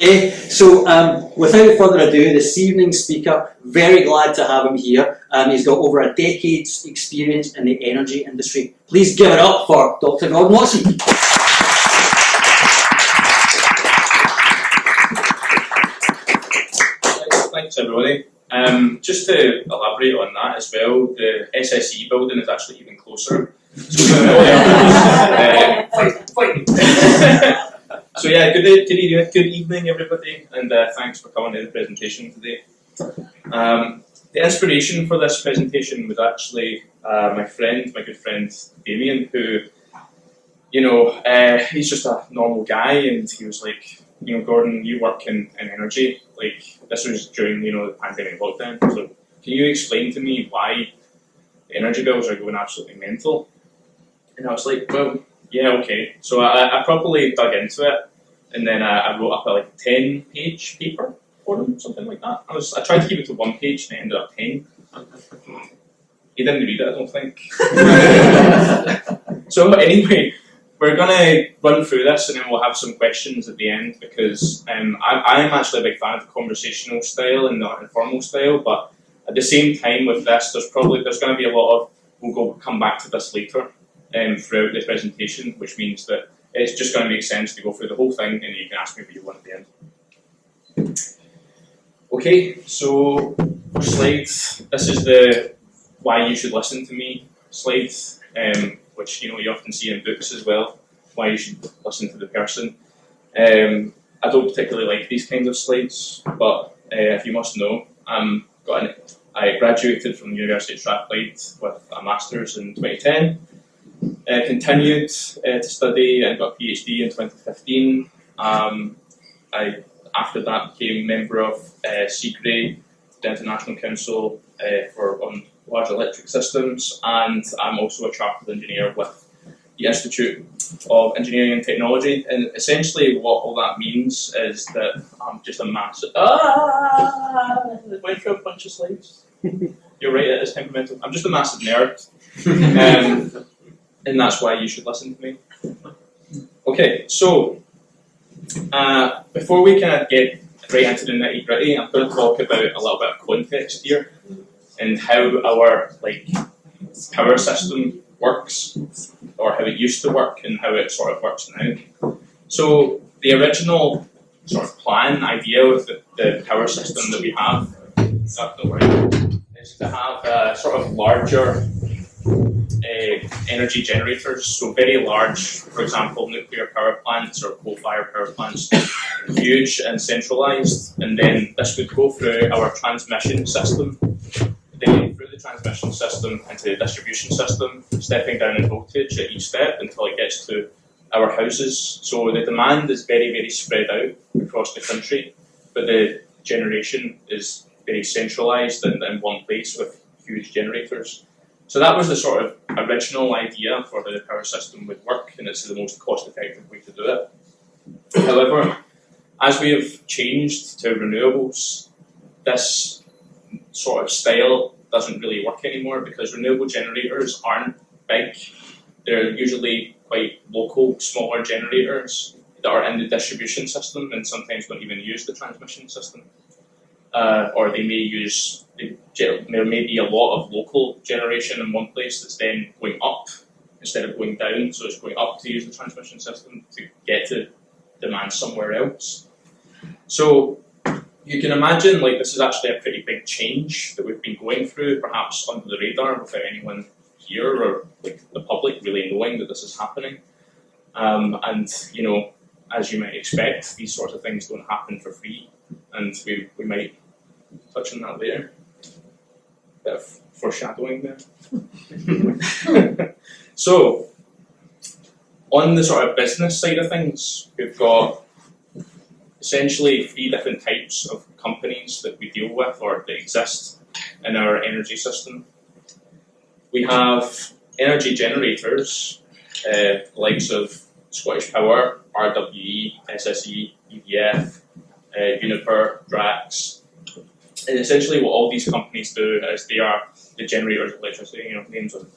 Without further ado, this evening's speaker, very glad to have him here. He's got over a decade's experience in the energy industry. Please give it up for Dr. Gordon Watson. Thanks everybody. Just to elaborate on that as well, the SSE building is actually even closer. So yeah, good evening everybody, and thanks for coming to the presentation today. The inspiration for this presentation was actually my good friend Damien, who, he's just a normal guy, and he was like, Gordon, you work in energy. Like, this was during, the pandemic lockdown. So can you explain to me why the energy bills are going absolutely mental? And I was like, well, yeah, okay. So I properly dug into it, and then I wrote up a 10-page paper for them, something like that. I tried to keep it to 1 page, and it ended up 10. He didn't read it, I don't think. So anyway, we're going to run through this, and then we'll have some questions at the end, because I'm actually a big fan of the conversational style and the informal style, but at the same time with this, there's going to be a lot of, we'll come back to this later throughout the presentation, which means that it's just going to make sense to go through the whole thing, and you can ask me what you want at the end. Okay, so first slide, this is the why you should listen to me slide, which you often see in books as well, why you should listen to the person. I don't particularly like these kinds of slides, but if you must know, I graduated from the University of Strathclyde with a Masters in 2010, continued to study and got a PhD in 2015. After that became member of CGRE, the International Council on Large Electric Systems, and I'm also a chartered engineer with the Institute of Engineering and Technology. And essentially what all that means is that I'm just a massive... went through a bunch of slides. You're right, it is temperamental. I'm just a massive nerd. And that's why you should listen to me. Okay, so before we kind of get right into the nitty gritty, I'm going to talk about a little bit of context here and how our power system works, or how it used to work and how it sort of works now. So the original sort of idea with the power system that we have, is to have sort of larger energy generators, so very large, for example, nuclear power plants or coal-fired power plants, huge and centralised, and then this would go through our transmission system, then through the transmission system into the distribution system, stepping down in voltage at each step until it gets to our houses. So the demand is very, very spread out across the country, but the generation is very centralised and in one place with huge generators. So that was the sort of original idea for how the power system would work, and it's the most cost-effective way to do it. However, as we have changed to renewables, this sort of style doesn't really work anymore, because renewable generators aren't big. They're usually quite local, smaller generators that are in the distribution system and sometimes don't even use the transmission system. Or they may use, there may be a lot of local generation in one place that's then going up instead of going down, so it's going up to use the transmission system to get to demand somewhere else. So you can imagine this is actually a pretty big change that we've been going through, perhaps under the radar without anyone here or the public really knowing that this is happening. And as you might expect, these sorts of things don't happen for free, and we might touch on that later. Bit of foreshadowing there. So, on the sort of business side of things, we've got essentially 3 different types of companies that we deal with or that exist in our energy system. We have energy generators, the likes of Scottish Power, RWE, SSE, EDF, Uniper, Drax. And essentially what all these companies do is they are the generators of electricity, names of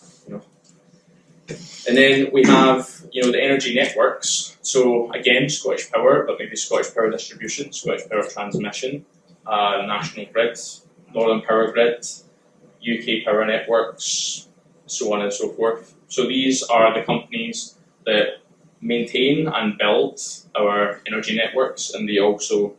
And then we have, the energy networks. So again, Scottish Power, but maybe Scottish Power Distribution, Scottish Power Transmission, National Grid, Northern Power Grid, UK Power Networks, so on and so forth. So these are the companies that maintain and build our energy networks, and they also,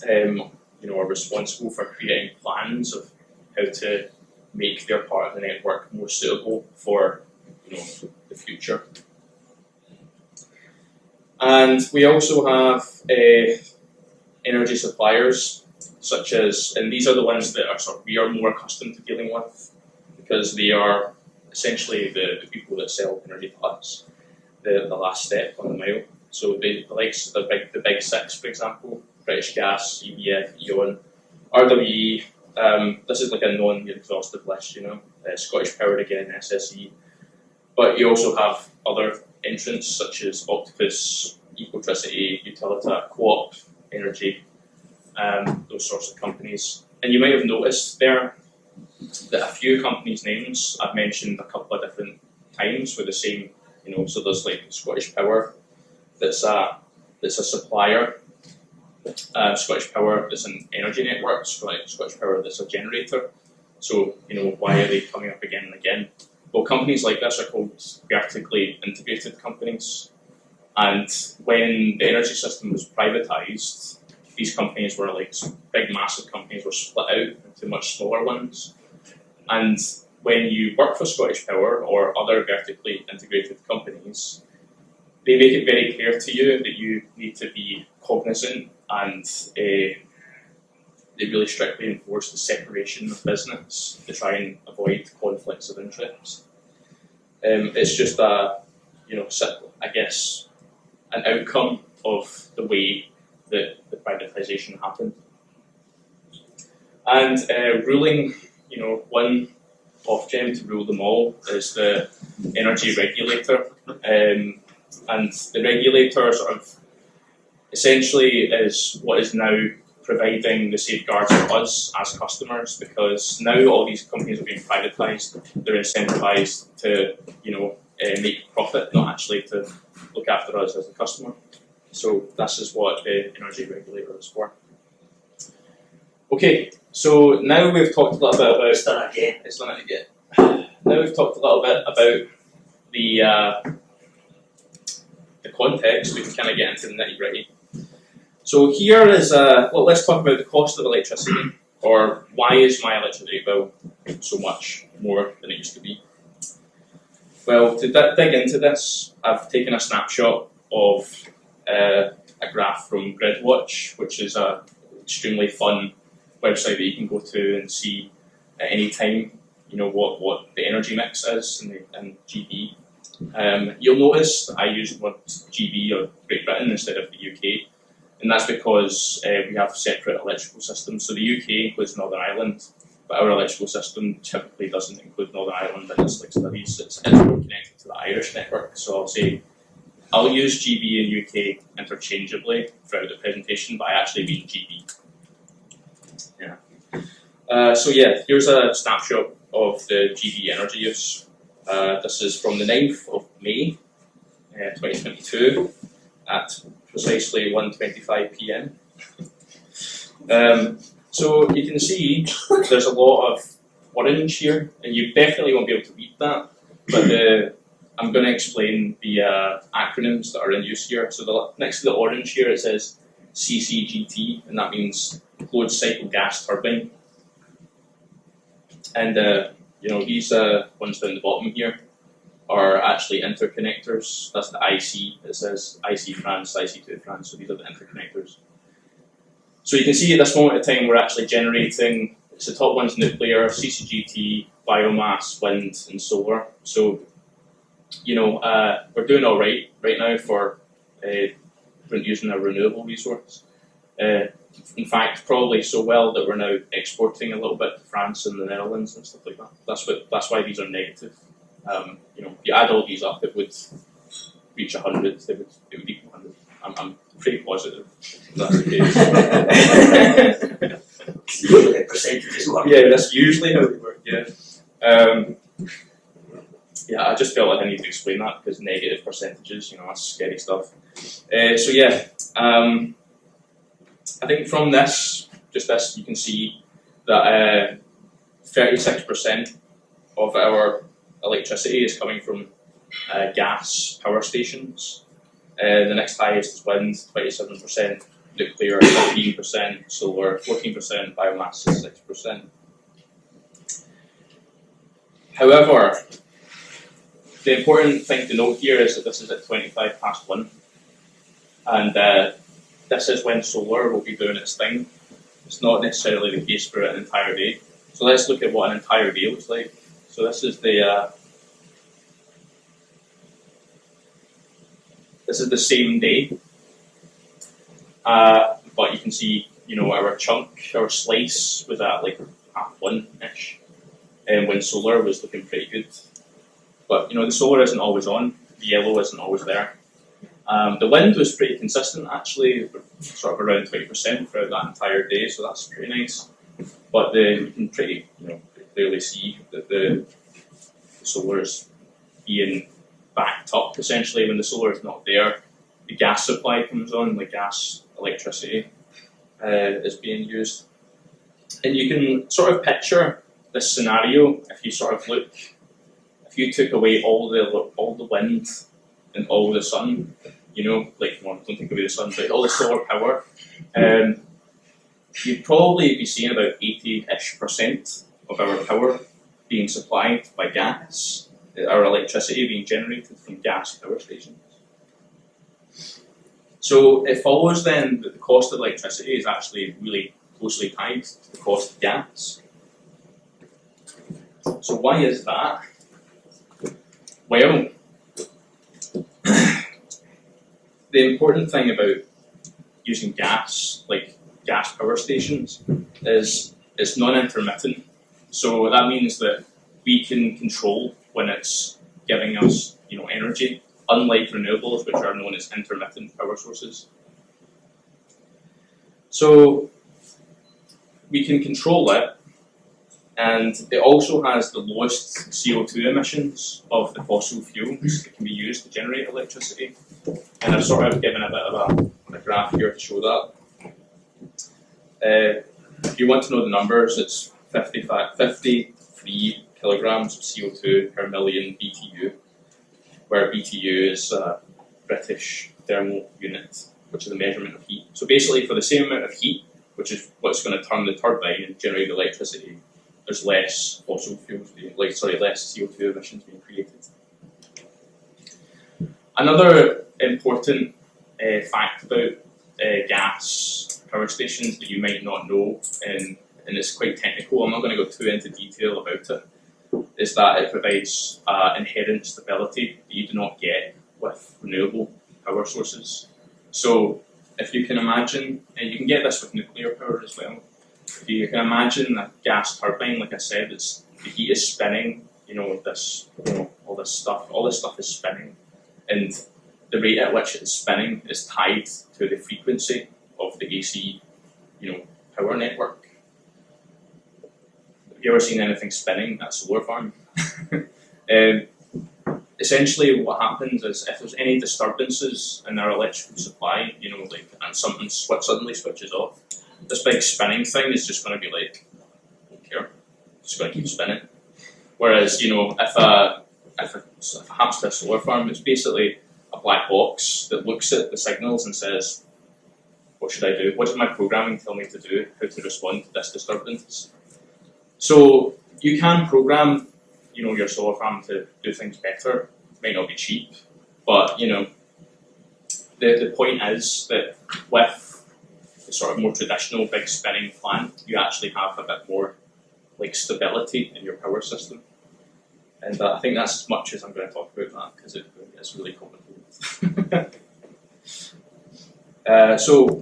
are responsible for creating plans of how to make their part of the network more suitable for, the future. And we also have energy suppliers, such as, and these are the ones that we are more accustomed to dealing with, because they are essentially the people that sell energy to us, the last step on the mile. So the likes of the big six, for example, British Gas, EDF, E.ON, RWE. This is like a non-exhaustive list, Scottish Power again, SSE. But you also have other entrants such as Octopus, Ecotricity, Utilita, Co-op, Energy, those sorts of companies. And you might have noticed there that a few companies' names I've mentioned a couple of different times with the same, so there's like Scottish Power, that's a supplier, Scottish Power that's an energy network, Scottish Power that's a generator. So, why are they coming up again and again? Well, companies like this are called vertically integrated companies. And when the energy system was privatised, these companies were like big, massive companies were split out into much smaller ones. And when you work for Scottish Power or other vertically integrated companies, they make it very clear to you that you need to be cognizant and they really strictly enforce the separation of business to try and avoid conflicts of interest. It's just I guess, an outcome of the way that the privatisation happened. And ruling, one Ofgem to rule them all is the energy regulator. And the regulator essentially is what is now providing the safeguards for us as customers, because now all these companies are being privatised, they're incentivised to, make profit, not actually to look after us as a customer. So this is what the energy regulator is for. Okay, so now we've talked a little bit about... It's done again. It's done it again. Now we've talked a little bit about the context, we can kind of get into the nitty-gritty. So here is, let's talk about the cost of electricity, or why is my electricity bill so much more than it used to be? Well, to dig into this, I've taken a snapshot of a graph from GridWatch, which is an extremely fun website that you can go to and see at any time, what the energy mix is in GB. You'll notice that I used the word GB or Great Britain instead of the UK, and that's because we have separate electrical systems. So the UK includes Northern Ireland, but our electrical system typically doesn't include Northern Ireland in its studies. It's connected to the Irish network. So I'll use GB and UK interchangeably throughout the presentation, but I actually mean GB. Yeah. Here's a snapshot of the GB energy use. This is from the 9th of May, 2022, at precisely 1:25 p.m. So you can see there's a lot of orange here, and you definitely won't be able to read that, but I'm going to explain the acronyms that are in use here. So next to the orange here it says CCGT, and that means closed cycle gas turbine. And these ones down the bottom here are actually interconnectors. That's the IC. It says IC France, IC2 France. So these are the interconnectors. So you can see at this moment in time we're actually generating. It's the top one's nuclear, CCGT, biomass, wind, and solar. So we're doing all right now for using a renewable resource. In fact, probably so well that we're now exporting a little bit to France and the Netherlands and stuff like that. That's why these are negative. If you add all these up, it would reach 100. It would equal 100. I'm pretty positive that's the case. It's usually percentages work. Yeah, that's usually how they work. Yeah. yeah, I just felt like I need to explain that because negative percentages, that's scary stuff. So yeah, I think from this, you can see that 36% of our electricity is coming from gas power stations. The next highest is wind, 27%, nuclear, 15%, solar, 14%, biomass is 6%. However, the important thing to note here is that this is at 1, and this is when solar will be doing its thing. It's not necessarily the case for an entire day. So let's look at what an entire day looks like. So this is the same day, but you can see, our chunk, our slice was at like 1:30-ish, and when solar was looking pretty good. But the solar isn't always on, the yellow isn't always there. The wind was pretty consistent actually, sort of around 20% throughout that entire day, so that's pretty nice. But you can pretty clearly see that the solar is being backed up essentially when the solar is not there. The gas supply comes on, the gas electricity is being used. And you can sort of picture this scenario if you sort of look. If you took away all the wind and all the sun, don't take away the sun, but all the solar power, you'd probably be seeing about 80-ish% of our power being supplied by gas, our electricity being generated from gas power stations. So it follows then that the cost of electricity is actually really closely tied to the cost of gas. So why is that? Well, the important thing about using gas, like gas power stations, is it's non-intermittent. So that means that we can control when it's giving us, energy, unlike renewables, which are known as intermittent power sources. So we can control it, and it also has the lowest CO2 emissions of the fossil fuels that can be used to generate electricity. And I've sort of given a bit of a graph here to show that. If you want to know the numbers, it's 53 kilograms of CO2 per million BTU, where BTU is a British thermal unit, which is a measurement of heat. So basically, for the same amount of heat, which is what's going to turn the turbine and generate electricity, there's less fossil fuels less CO2 emissions being created. Another important fact about gas power stations that you might not know, and it's quite technical, I'm not going to go too into detail about it, is that it provides inherent stability that you do not get with renewable power sources. So if you can imagine, and you can get this with nuclear power as well, if you can imagine a gas turbine, like I said, the heat is spinning, all this stuff is spinning, and the rate at which it's spinning is tied to the frequency of the AC, power network. Have you ever seen anything spinning at a solar farm? Essentially, what happens is if there's any disturbances in our electrical supply, and something suddenly switches off, this big spinning thing is just going to be like, I don't care, it's going to keep spinning. Whereas, if it happens to a solar farm, it's basically a black box that looks at the signals and says, what should I do? What does my programming tell me to do? How to respond to this disturbance? So you can program, your solar farm to do things better. It may not be cheap, but the point is that with the sort of more traditional big spinning plant, you actually have a bit more stability in your power system. And I think that's as much as I'm going to talk about that because it's really complicated. So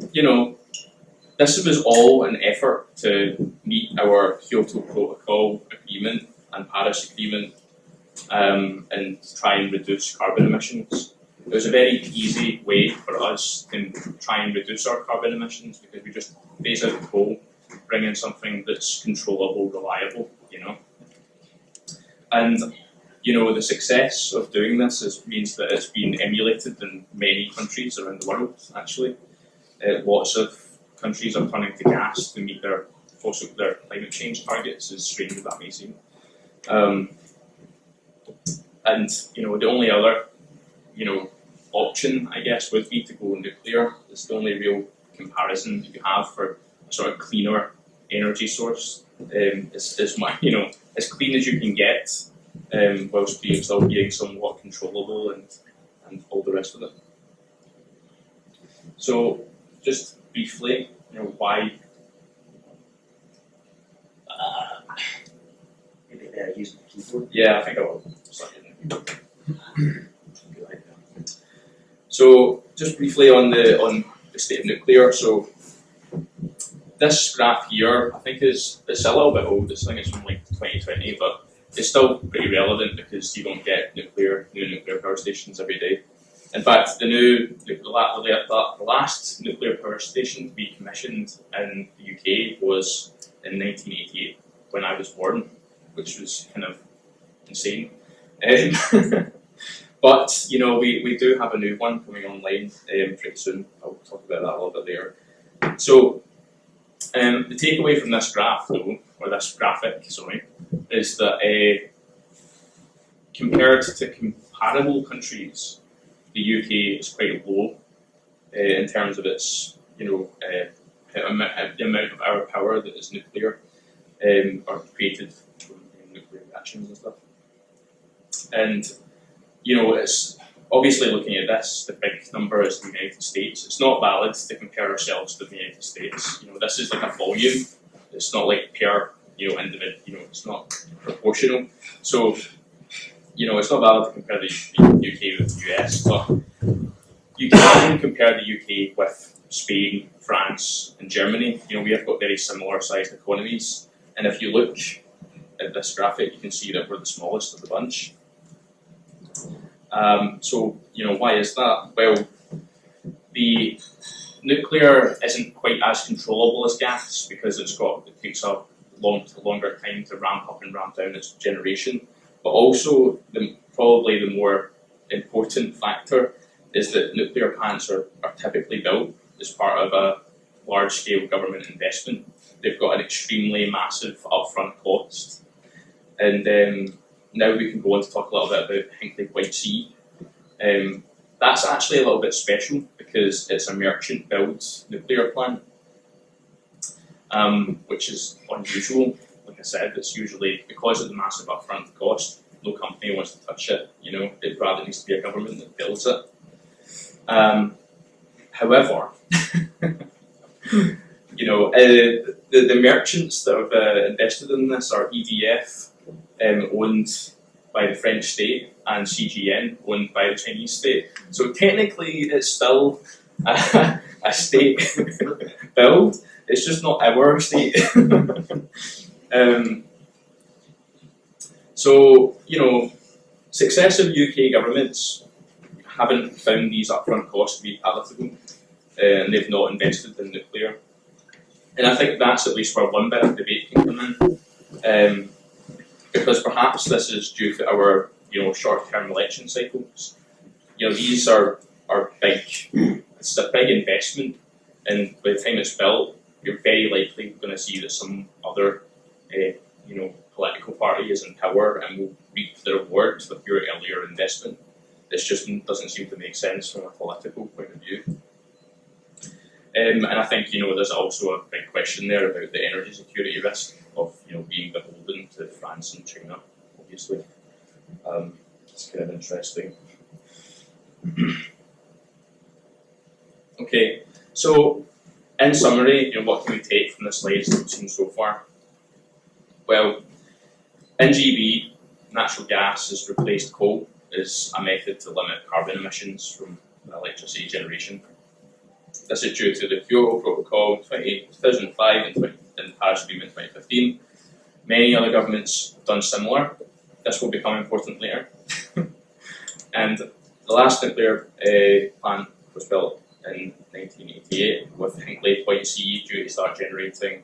this was all an effort to meet our Kyoto Protocol agreement and Paris Agreement and try and reduce carbon emissions. It was a very easy way for us to try and reduce our carbon emissions because we just phase out coal, bring in something that's controllable, reliable, And, the success of doing this means that it's been emulated in many countries around the world, actually. Lots of countries are turning to gas to meet their climate change targets, as strange as that may seem. And the only other option, I guess, would be to go nuclear. It's the only real comparison that you have for a sort of cleaner energy source. It's as clean as you can get, whilst still being somewhat controllable and all the rest of it. So, just briefly, why? Maybe they're using the keyboard. Yeah, I think I will. So, just briefly on the state of nuclear. So, this graph here, I think it's a little bit old. This thing is from like 2020, but it's still pretty relevant because you don't get new nuclear power stations every day. In fact, the last nuclear power station to be commissioned in the UK was in 1988, when I was born, which was kind of insane. But we do have a new one coming online pretty soon. I'll talk about that a little bit later. So the takeaway from this graph, though, or this graphic, sorry, is that compared to comparable countries, the UK is quite low in terms of its, the amount of our power that is nuclear or created from nuclear reactions and stuff. And it's obviously looking at this, the big number is the United States. It's not valid to compare ourselves to the United States. This is like a volume. It's not like per individual. It's not proportional. So it's not valid to compare the UK with the US, but you can compare the UK with Spain, France, and Germany. We have got very similar sized economies, and if you look at this graphic, you can see that we're the smallest of the bunch. So why is that? Well, the nuclear isn't quite as controllable as gas because it takes a longer time to ramp up and ramp down its generation. But also, probably the more important factor is that nuclear plants are typically built as part of a large-scale government investment. They've got an extremely massive upfront cost. And now we can go on to talk a little bit about Hinkley Point C. That's actually a little bit special because it's a merchant-built nuclear plant, which is unusual. Like I said, it's usually, because of the massive upfront cost, no company wants to touch it. It rather needs to be a government that builds it. However, the merchants that have invested in this are EDF, owned by the French state, and CGN, owned by the Chinese state. So technically, it's still a state build. It's just not our state. So, successive UK governments haven't found these upfront costs to be palatable, and they've not invested in nuclear. And I think that's at least where one bit of debate can come in, because perhaps this is due to our, short-term election cycles. These are big. It's a big investment, and by the time it's built, you're very likely going to see that some other, political party is in power and will reap the rewards of your earlier investment. This just doesn't seem to make sense from a political point of view. And I think, there's also a big question there about the energy security risk of, being beholden to France and China, obviously. It's kind of interesting. Okay, so in summary, what can we take from the slides that we've seen so far? Well, in GB, natural gas has replaced coal as a method to limit carbon emissions from electricity generation. This is due to the Kyoto Protocol 2005 and the Paris Agreement 2015. Many other governments have done similar. This will become important later. And the last nuclear plant was built in 1988 with Hinkley Point C due to start generating,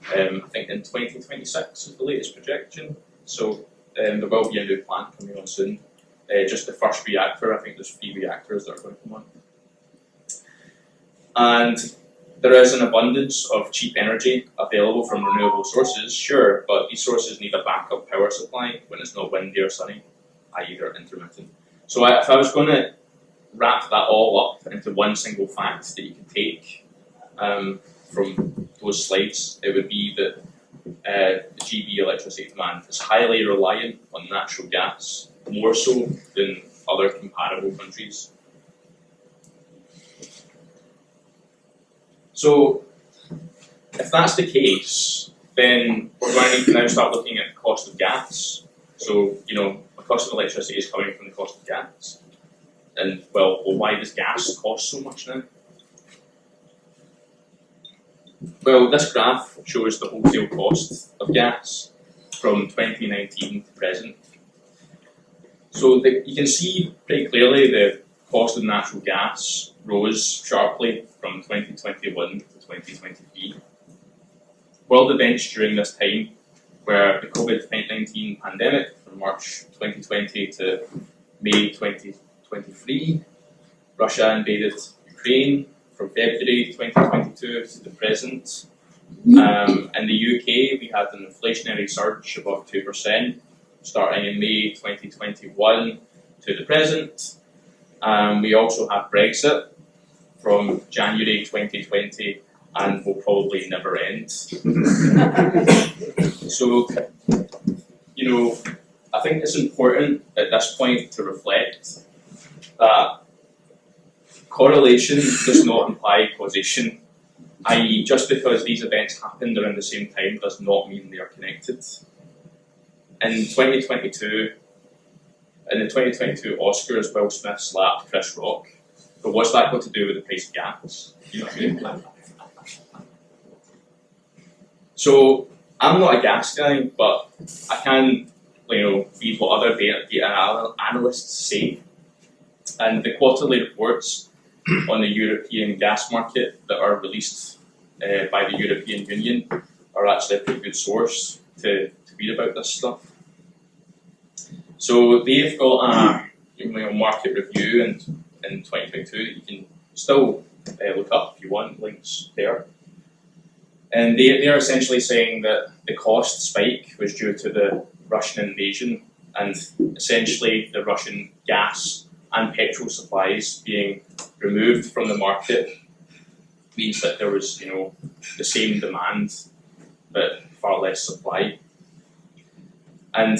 I think in 2026 is the latest projection. So there will be a new plant coming on soon. Just the first reactor, I think there's 3 reactors that are going to come on. And there is an abundance of cheap energy available from renewable sources, sure, but these sources need a backup power supply when it's not windy or sunny, i.e. they're intermittent. So if I was going to wrap that all up into one single fact that you can take from those slides, it would be that the GB electricity demand is highly reliant on natural gas, more so than other comparable countries. So, if that's the case, then we're going to need to now start looking at the cost of gas. So, the cost of electricity is coming from the cost of gas. And, well, why does gas cost so much now? Well, this graph shows the wholesale cost of gas from 2019 to present. So you can see pretty clearly the cost of natural gas rose sharply from 2021 to 2023. World events during this time were the COVID-19 pandemic from March 2020 to May 2023. Russia invaded Ukraine from February 2022 to the present. In the UK, we had an inflationary surge above 2%, starting in May 2021 to the present. We also have Brexit from January 2020 and will probably never end. So, I think it's important at this point to reflect that correlation does not imply causation, i.e. just because these events happened around the same time does not mean they are connected. In the 2022 Oscars, Will Smith slapped Chris Rock, but what's that got to do with the price of gas? You know what I mean? So, I'm not a gas guy, but I can, read what other data analysts say. And the quarterly reports on the European gas market that are released by the European Union are actually a pretty good source to read about this stuff. So they've got a market review in 2022 that you can still look up if you want, links there. And they're essentially saying that the cost spike was due to the Russian invasion and essentially the Russian gas and petrol supplies being removed from the market means that there was, the same demand but far less supply. And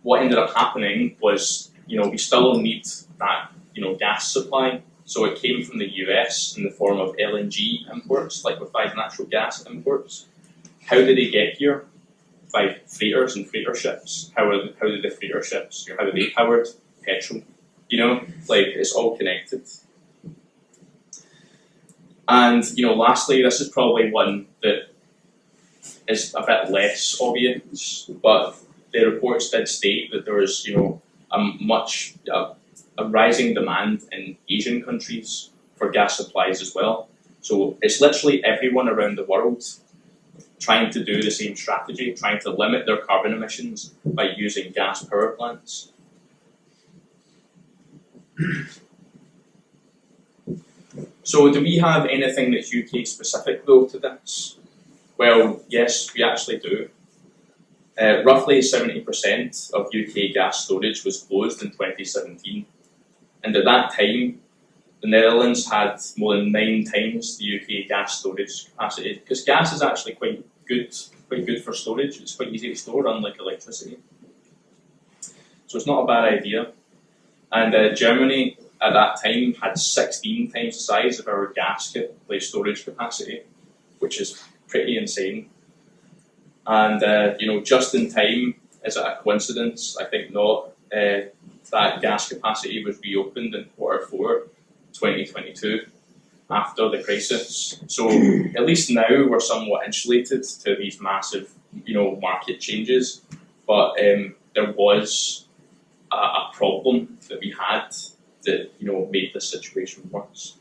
what ended up happening was, we still need that, gas supply. So it came from the US in the form of LNG imports, liquefied natural gas imports. How did they get here? By freighters and freighter ships. How did the freighter ships, how are they powered? Petrol. It's all connected. And, lastly, this is probably one that is a bit less obvious, but the reports did state that there was, a rising demand in Asian countries for gas supplies as well. So it's literally everyone around the world trying to do the same strategy, trying to limit their carbon emissions by using gas power plants. So do we have anything that's UK specific though to this? Well, yes, we actually do. Roughly 70% of UK gas storage was closed in 2017. And at that time, the Netherlands had more than 9 times the UK gas storage capacity. Because gas is actually quite good for storage. It's quite easy to store, unlike electricity. So it's not a bad idea. And Germany at that time had 16 times the size of our gas storage capacity, which is pretty insane. And just in time, is it a coincidence? I think not. That gas capacity was reopened in Q4 2022 after the crisis. So at least now we're somewhat insulated to these massive, market changes. But there was a problem that we had that, made the situation worse.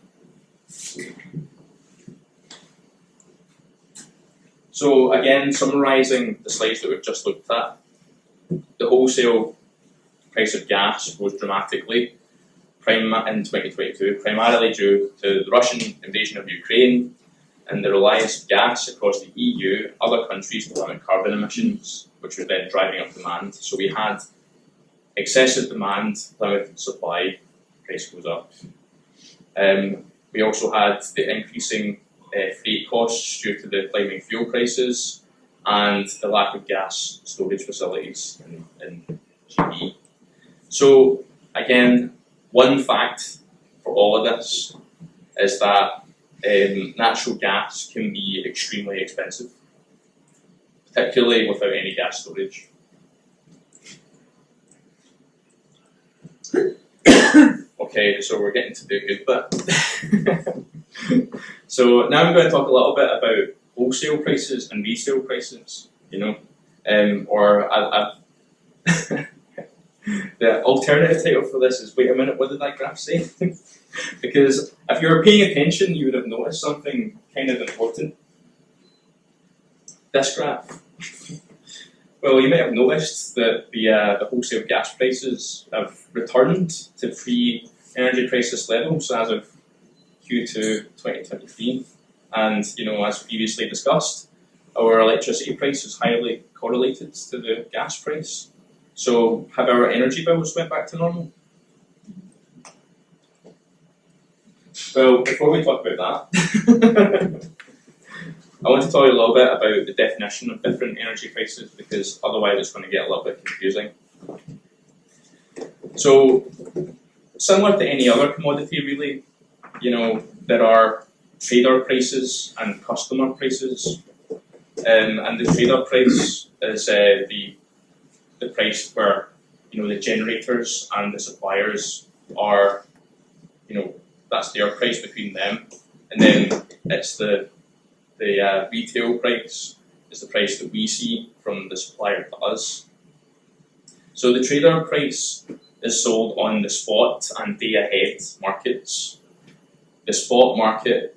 So again, summarising the slides that we've just looked at, the wholesale price of gas rose dramatically in 2022, primarily due to the Russian invasion of Ukraine and the reliance of gas across the EU, other countries to limit carbon emissions, which was then driving up demand. So we had excessive demand, limited supply, price goes up. We also had the increasing freight costs due to the climbing fuel prices and the lack of gas storage facilities in GB. So again, one fact for all of this is that natural gas can be extremely expensive, particularly without any gas storage. Okay, so we're getting to the good bit. So now I'm going to talk a little bit about wholesale prices and resale prices, the alternative title for this is, wait a minute, what did that graph say? Because if you were paying attention, you would have noticed something kind of important. This graph. Well, you might have noticed that the wholesale gas prices have returned to pre-energy crisis levels as of Q2 2023. And, as previously discussed, our electricity price is highly correlated to the gas price. So have our energy bills went back to normal? Well, before we talk about that, I want to tell you a little bit about the definition of different energy prices, because otherwise it's going to get a little bit confusing. So, similar to any other commodity really, there are trader prices and customer prices. And the trader price is the price where the generators and the suppliers are, that's their price between them, and then it's the retail price is the price that we see from the supplier to us. So the trader price is sold on the spot and day ahead markets. The spot market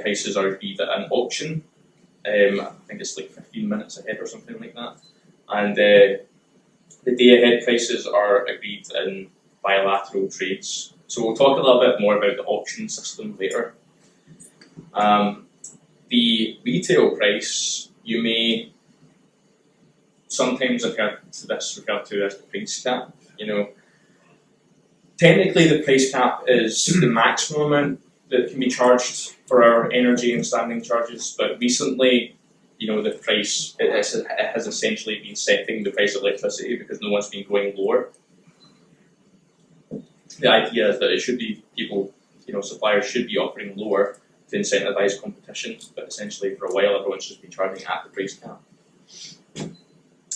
prices are agreed at an auction. I think it's like 15 minutes ahead or something like that, and the day ahead prices are agreed in bilateral trades. So we'll talk a little bit more about the auction system later. The retail price, you may sometimes refer to this referred to as the price cap. Technically the price cap is the maximum amount that can be charged for our energy and standing charges, but recently, the price, it has essentially been setting the price of electricity because no one's been going lower. The idea is that it should be suppliers should be offering lower to incentivize competition, but essentially for a while everyone's just been charging at the price cap.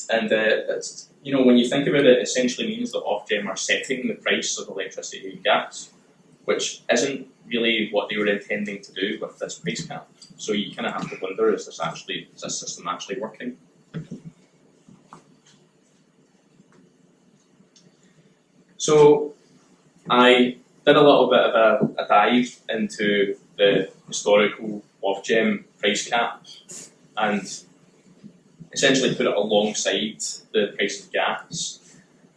And that's, when you think about it, essentially means that Ofgem are setting the price of electricity and gas, which isn't really what they were intending to do with this price cap. So you kind of have to wonder, is this system actually working? So I did a little bit of a dive into the historical Ofgem price cap and essentially put it alongside the price of gas,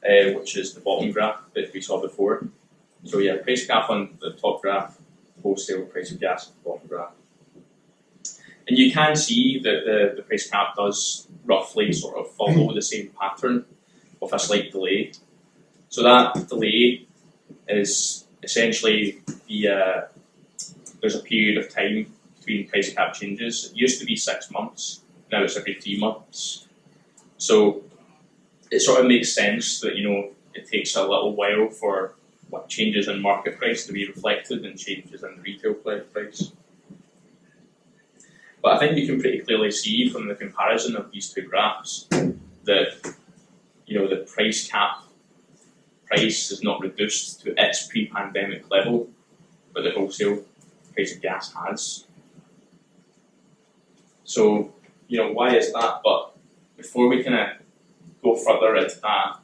which is the bottom graph that we saw before. So yeah, price cap on the top graph, wholesale price of gas on the bottom graph. And you can see that the price cap does roughly sort of follow the same pattern with a slight delay. So that delay is essentially there's a period of time between price cap changes. It used to be 6 months, now it's every 3 months. So it sort of makes sense that it takes a little while for what changes in market price to be reflected in changes in the retail price. But I think you can pretty clearly see from the comparison of these two graphs that the price cap price is not reduced to its pre-pandemic level, but the wholesale price of gas has. So, why is that? But before we kind of go further into that,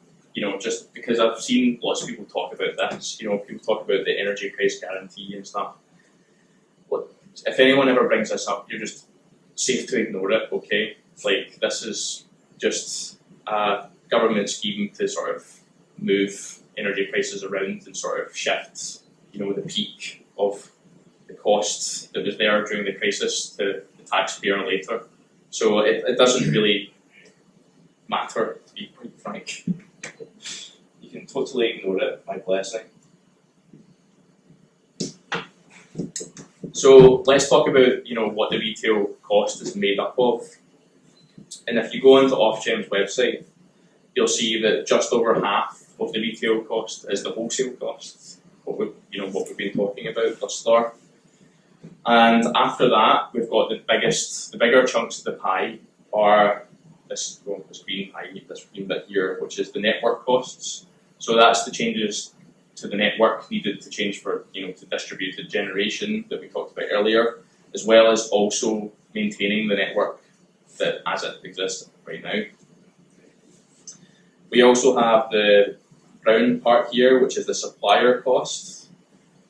just because I've seen lots of people talk about this, people talk about the energy price guarantee and stuff. If anyone ever brings this up, you're just safe to ignore it, okay? Like, this is just a government scheme to sort of move energy prices around and sort of shift, the peak of the cost that was there during the crisis to the taxpayer later. So it doesn't really matter, to be quite frank. You can totally ignore it, my blessing. So let's talk about what the retail cost is made up of. And if you go onto Ofgem's website, you'll see that just over half of the retail cost is the wholesale cost, what we've been talking about thus far. And after that, we've got the bigger chunks of the pie are this green bit here, which is the network costs. So that's the changes to the network needed to change for to distributed generation that we talked about earlier, as well as also maintaining the network that as it exists right now. We also have the brown part here, which is the supplier cost.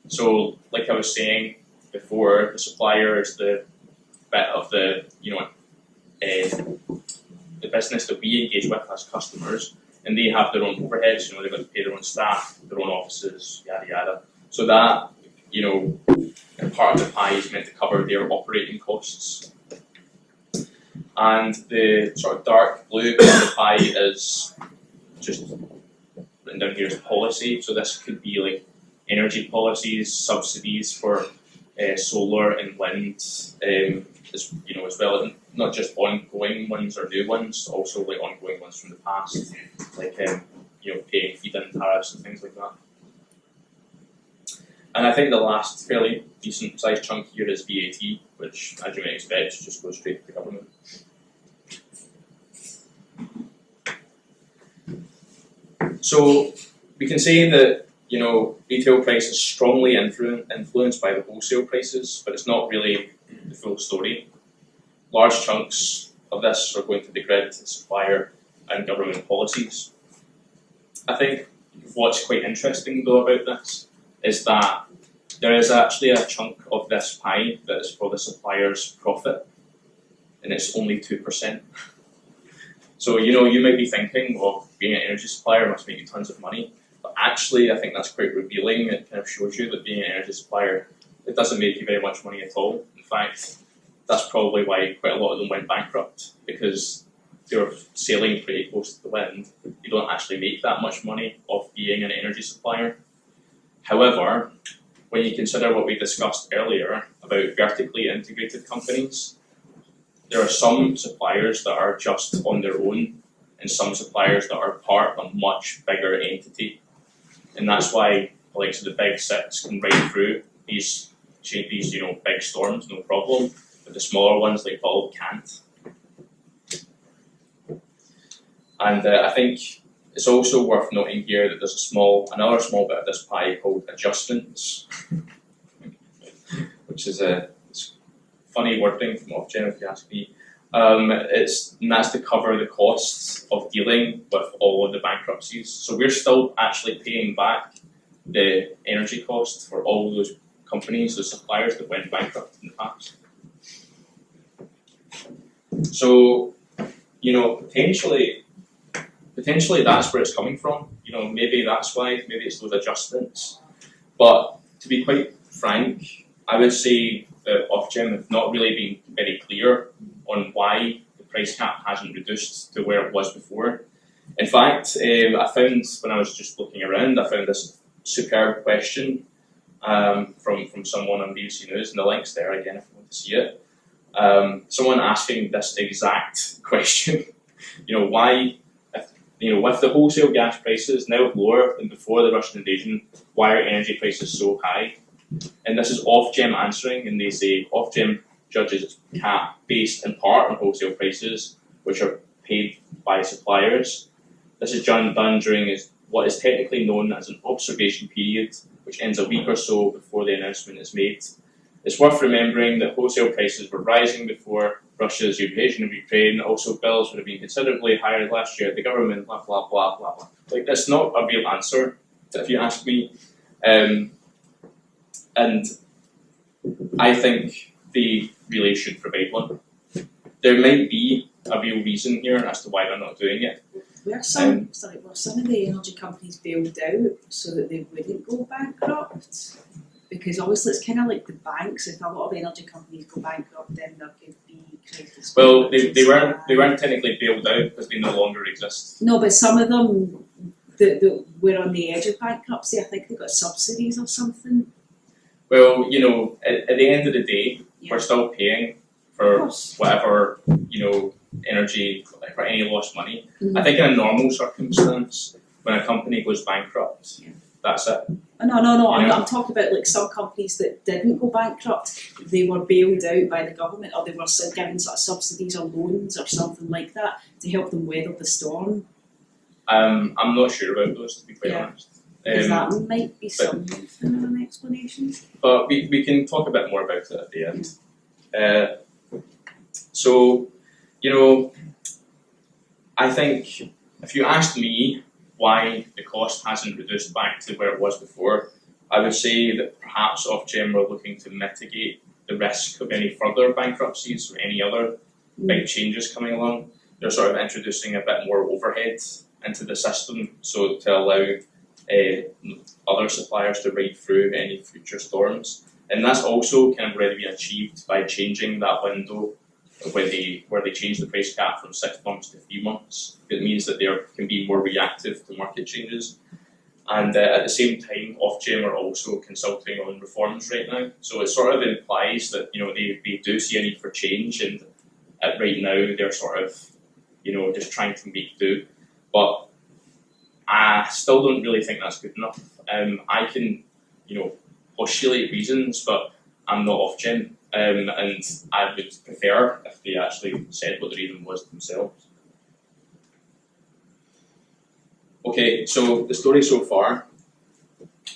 So, like I was saying before, the supplier is the bit of the the business that we engage with as customers, and they have their own overheads. They've got to pay their own staff, their own offices, yada yada. So that part of the pie is meant to cover their operating costs. And the sort of dark blue part of the pie is just written down here as policy. So this could be like energy policies, subsidies for solar and wind, as well as not just ongoing ones or new ones, also like ongoing ones from the past, like paying feed-in tariffs and things like that. And I think the last fairly decent sized chunk here is VAT, which, as you may expect, just goes straight to the government. So we can say that retail price is strongly influenced by the wholesale prices, but it's not really the full story. Large chunks of this are going to be credited to supplier and government policies. I think what's quite interesting though about this is that there is actually a chunk of this pie that is for the supplier's profit, and it's only 2%. So you might be thinking, well, being an energy supplier must make you tons of money. But actually, I think that's quite revealing. It kind of shows you that being an energy supplier, it doesn't make you very much money at all. In fact, that's probably why quite a lot of them went bankrupt, because they're sailing pretty close to the wind. You don't actually make that much money off being an energy supplier. However, when you consider what we discussed earlier about vertically integrated companies, there are some suppliers that are just on their own, and some suppliers that are part of a much bigger entity. And that's why the likes of the big six can ride through these big storms, no problem, but the smaller ones like Vol can't. And I think it's also worth noting here that there's another small bit of this pie called adjustments, which is a funny wording from Ofgem, if you ask me. And that's to cover the costs of dealing with all of the bankruptcies. So we're still actually paying back the energy costs for all those companies, those suppliers that went bankrupt in the past. So, potentially that's where it's coming from. Maybe that's why, maybe it's those adjustments. But to be quite frank, I would say that Ofgem have not really been very clear on why the price cap hasn't reduced to where it was before. In fact, I found, when I was just looking around, I found this superb question from someone on BBC News, and the link's there again if you want to see it. Someone asking this exact question, why, with the wholesale gas prices now lower than before the Russian invasion, why are energy prices so high? And this is Ofgem answering, and they say Ofgem judges its cap based in part on wholesale prices, which are paid by suppliers. This is done during what is technically known as an observation period, which ends a week or so before the announcement is made. It's worth remembering that wholesale prices were rising before Russia's invasion of Ukraine. Also, bills would have been considerably higher last year. The government, blah, blah, blah, blah, blah. Like, that's not a real answer, if you ask me. And I think they really should provide one. There might be a real reason here as to why they're not doing it. Were some of the energy companies bailed out so that they wouldn't go bankrupt? Because obviously it's kind of like the banks. If a lot of energy companies go bankrupt, then there could be crisis. Well, they weren't technically bailed out because they no longer exist. No, but some of them that were on the edge of bankruptcy, I think they got subsidies or something. Well, you know, at the end of the day, Yeah. we're still paying for whatever, you know, energy, for any lost money. Mhm. I think in a normal circumstance, when a company goes bankrupt, that's it. No, Yeah. I'm talking about like some companies that didn't go bankrupt, they were bailed out by the government, or they were given sort of subsidies or loans or something like that to help them weather the storm. I'm not sure about those, to be quite Yeah. honest. Because that might be some an explanation. But we can talk a bit more about it at the end. So, you know, I think if you asked me why the cost hasn't reduced back to where it was before, I would say that perhaps Ofgem were looking to mitigate the risk of any further bankruptcies or any other big changes coming along. They're sort of introducing a bit more overhead into the system, so to allow other suppliers to ride through any future storms. And that's also kind of already been achieved by changing that window where they change the price cap from 6 months to 3 months. It means that they can be more reactive to market changes. And at the same time, Ofgem are also consulting on reforms right now. So it sort of implies that, you know, they do see a need for change, and right now they're sort of, you know, just trying to make do. But I still don't really think that's good enough. I can, you know, postulate reasons, but I'm not Ofgem, and I would prefer if they actually said what the reason was themselves. Okay, so the story so far,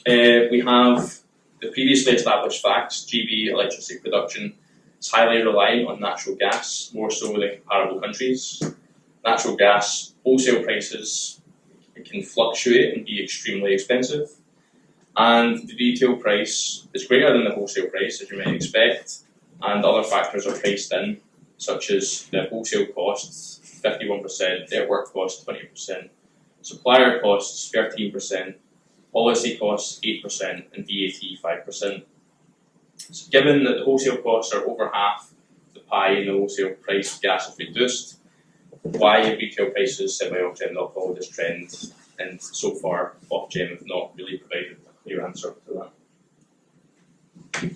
we have the previously established facts. GB electricity production is highly reliant on natural gas, more so than comparable countries. Natural gas wholesale prices can fluctuate and be extremely expensive, and the retail price is greater than the wholesale price, as you might expect, and other factors are priced in, such as the wholesale costs 51%, network costs 20%, supplier costs 13%, policy costs 8%, and VAT 5%. So given that the wholesale costs are over half the pie and the wholesale price of gas is reduced, why have retail prices set by Ofgem not followed this trend? And so far, Ofgem have not really provided a clear answer to that.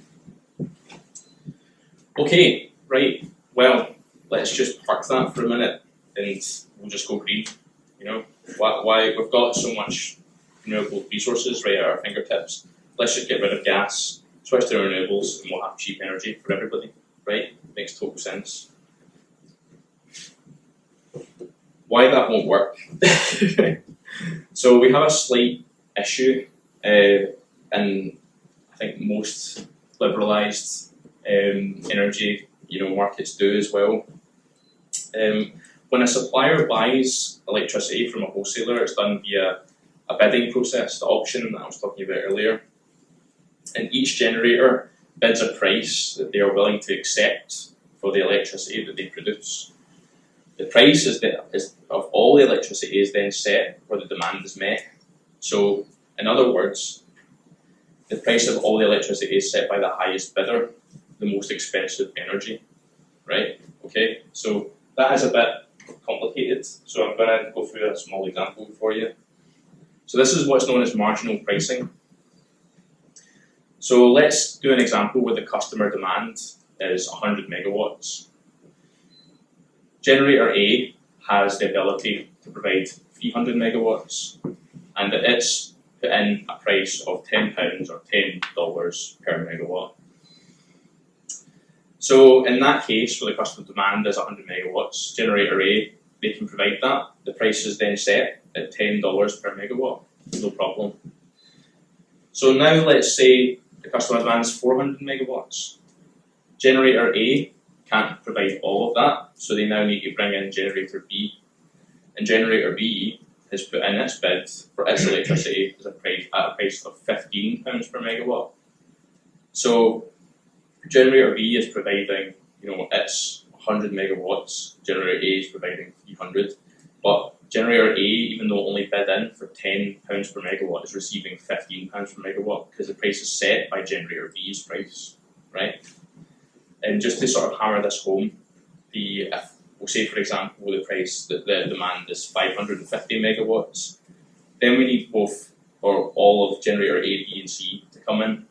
Okay, right. Well, let's just park that for a minute, and we'll just go green. You know, why we've got so much renewable resources right at our fingertips. Let's just get rid of gas, switch to renewables, and we'll have cheap energy for everybody. Right? Makes total sense. Why that won't work? So we have a slight issue, and I think most liberalised energy, markets do as well. When a supplier buys electricity from a wholesaler, it's done via a bidding process, the auction that I was talking about earlier. And each generator bids a price that they are willing to accept for the electricity that they produce. The price of all the electricity is then set where the demand is met. So, in other words, the price of all the electricity is set by the highest bidder, the most expensive energy, right? Okay, so that is a bit complicated. So I'm going to go through a small example for you. So this is what's known as marginal pricing. So let's do an example where the customer demand is 100 megawatts. Generator A has the ability to provide 300 megawatts, and it's put in a price of £10 or $10 per megawatt. So in that case, where the customer demand is 100 megawatts, Generator A, they can provide that. The price is then set at $10 per megawatt, no problem. So now let's say the customer demands 400 megawatts. Generator A can't provide all of that, so they now need to bring in Generator B. And Generator B has put in its bid for its electricity at a price of £15 per megawatt. So Generator B is providing, its 100 megawatts. Generator A is providing 300. But generator A, even though it only bid in for £10 per megawatt, is receiving £15 per megawatt because the price is set by generator B's price, right? And just to sort of hammer this home, if we'll say, for example, the price that the demand is 550 megawatts, then we need both or all of generator A, B, and C to come in,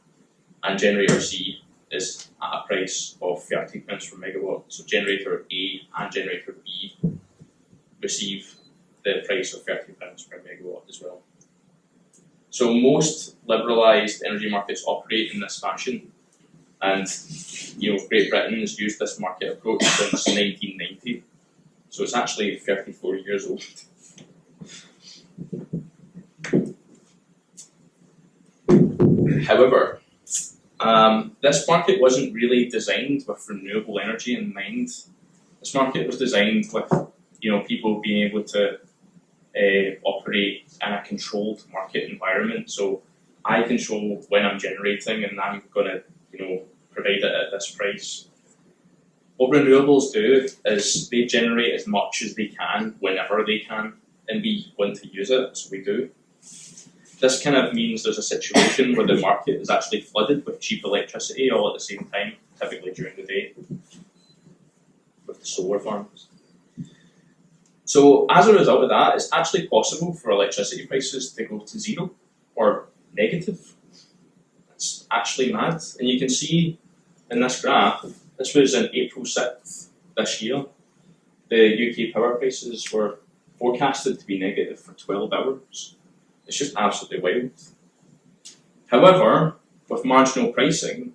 and generator C is at a price of 30 pence per megawatt. So generator A and generator B receive the price of 30 pence per megawatt as well. So most liberalised energy markets operate in this fashion, and Great Britain has used this market approach since 1990. So it's actually 34 years old. However, this market wasn't really designed with renewable energy in mind. This market was designed with people being able to operate in a controlled market environment. So I control when I'm generating, and I'm going to provide it at this price. What renewables do is they generate as much as they can whenever they can, and we want to use it, so we do. This kind of means there's a situation where the market is actually flooded with cheap electricity all at the same time, typically during the day, with the solar farms. So as a result of that, it's actually possible for electricity prices to go to zero or negative. It's actually mad. And you can see in this graph, this was on April 6th this year, the UK power prices were forecasted to be negative for 12 hours. It's just absolutely wild. However, with marginal pricing,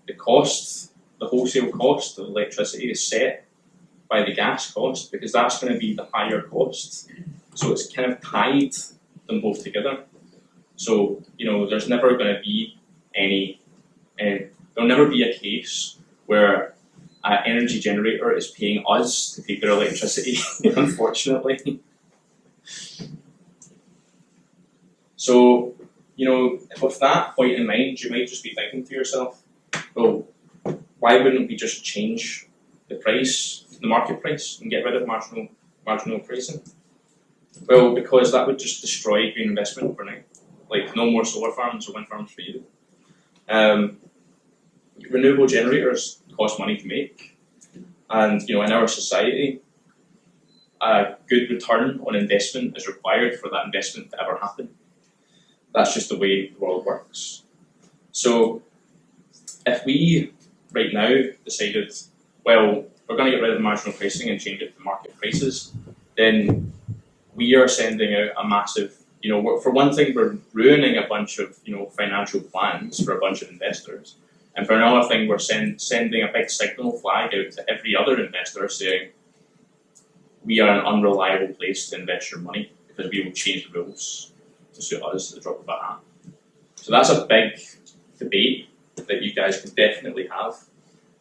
the wholesale cost of electricity is set by the gas cost, because that's going to be the higher cost. So it's kind of tied them both together. So, there's never going to be there'll never be a case where an energy generator is paying us to take their electricity, unfortunately. So, with that point in mind, you might just be thinking to yourself, well, why wouldn't we just change the price, the market price, and get rid of marginal pricing? Well, because that would just destroy green investment overnight. Like, no more solar farms or wind farms for you. Renewable generators cost money to make, and in our society, a good return on investment is required for that investment to ever happen. That's just the way the world works. So if we right now decided, well, we're going to get rid of marginal pricing and change it to market prices, then we are sending out a massive, for one thing, we're ruining a bunch of financial plans for a bunch of investors. And for another thing, we're sending a big signal flag out to every other investor saying, we are an unreliable place to invest your money because we will change the rules to suit us at the drop of a hat. So that's a big debate that you guys can definitely have.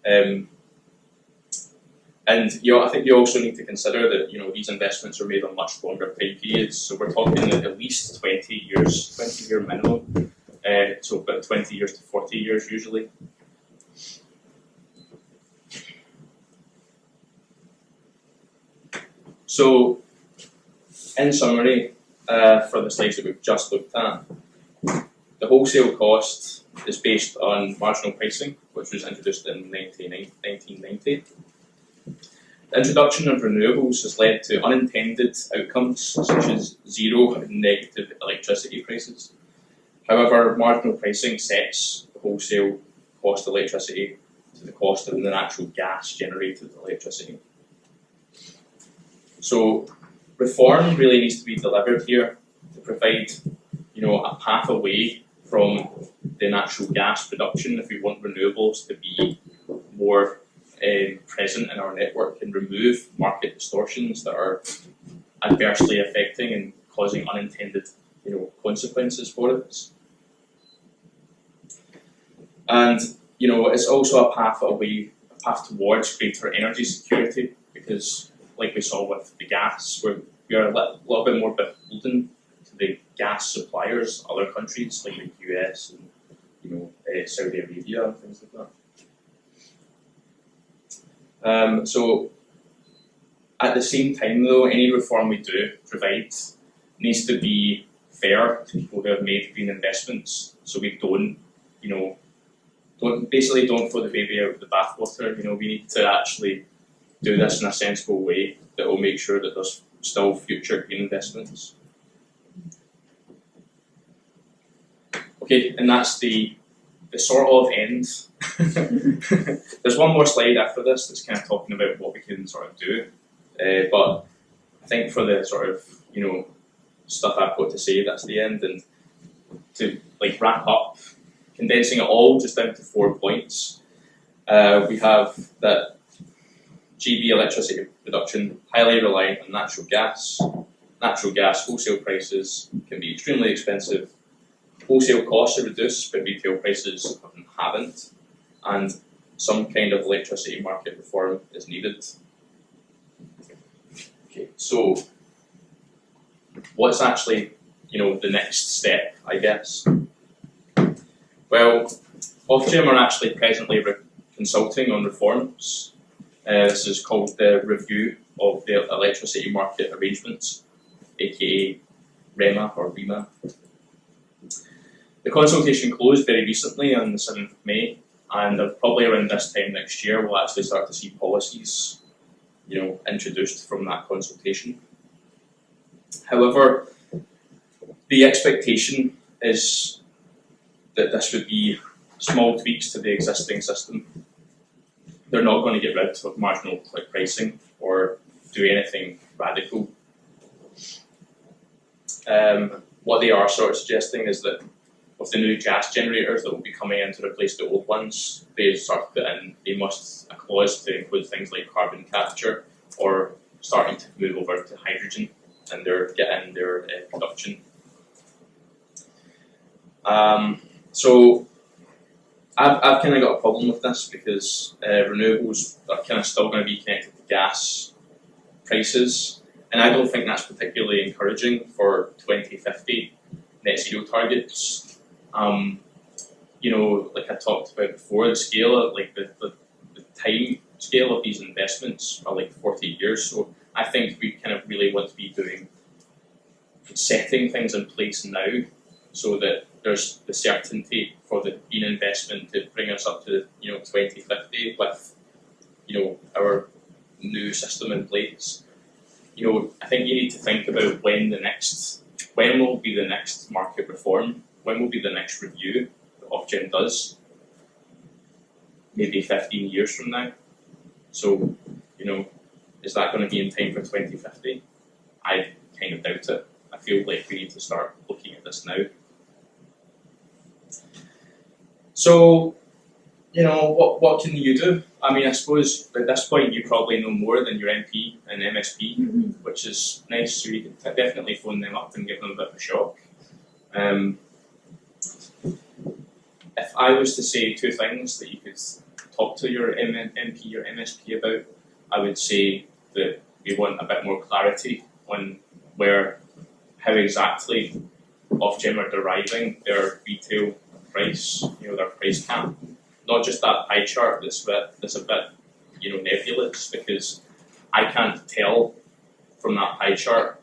And I think you also need to consider that these investments are made on much longer time periods. So we're talking at least 20 years, 20-year minimum. So about 20 years to 40 years usually. So, in summary, for the slides that we've just looked at, the wholesale cost is based on marginal pricing, which was introduced in 1990. The introduction of renewables has led to unintended outcomes such as zero and negative electricity prices. However, marginal pricing sets the wholesale cost of electricity to the cost of the natural gas generated electricity. So reform really needs to be delivered here to provide a path away from the natural gas production if we want renewables to be more present in our network and remove market distortions that are adversely affecting and causing unintended consequences for us. And it's also a path towards greater energy security, because like we saw with the gas, we are a little bit more beholden to the gas suppliers, other countries like the US and Saudi Arabia and things like that. So At the same time though, any reform we do provide needs to be fair to people who have made green investments, so we don't, don't throw the baby out with the bathwater. We need to actually do this in a sensible way that will make sure that there's still future green investments. Okay, and that's the sort of end. There's one more slide after this that's kind of talking about what we can sort of do, but I think for the sort of stuff I've got to say, that's the end. And to wrap up, condensing it all just down to 4 points, we have that GB electricity production highly reliant on natural gas. Natural gas wholesale prices can be extremely expensive. Wholesale costs are reduced, but retail prices haven't, and some kind of electricity market reform is needed. Okay, so what's actually, the next step, I guess? Well, Ofgem are actually presently consulting on reforms. This is called the Review of the Electricity Market Arrangements, aka REMA or REMA. The consultation closed very recently on the 7th of May, and probably around this time next year we'll actually start to see policies, introduced from that consultation. However, the expectation is that this would be small tweaks to the existing system. They're not going to get rid of marginal click pricing or do anything radical. What they are sort of suggesting is that with the new gas generators that will be coming in to replace the old ones, they must a clause to include things like carbon capture or starting to move over to hydrogen and getting their production. So I've kind of got a problem with this because renewables are kind of still going to be connected to gas prices, and I don't think that's particularly encouraging for 2050 net zero targets. Like I talked about before, the scale of the time scale of these investments are 40 years. So I think we kind of really want to be setting things in place now, so that there's the certainty for the green investment to bring us up to 2050 with our new system in place. I think you need to think about when will be the next market reform, when will be the next review that Ofgem does. Maybe 15 years from now. So is that going to be in time for 2050? I kind of doubt it. I feel like we need to start looking at this now. So, what can you do? I mean, I suppose at this point you probably know more than your MP and MSP, which is nice, so you can definitely phone them up and give them a bit of a shock. If I was to say 2 things that you could talk to your MP or MSP about, I would say that we want a bit more clarity on how exactly Ofgem are deriving their retail price, their price cap. Not just that pie chart that's a bit nebulous, because I can't tell from that pie chart,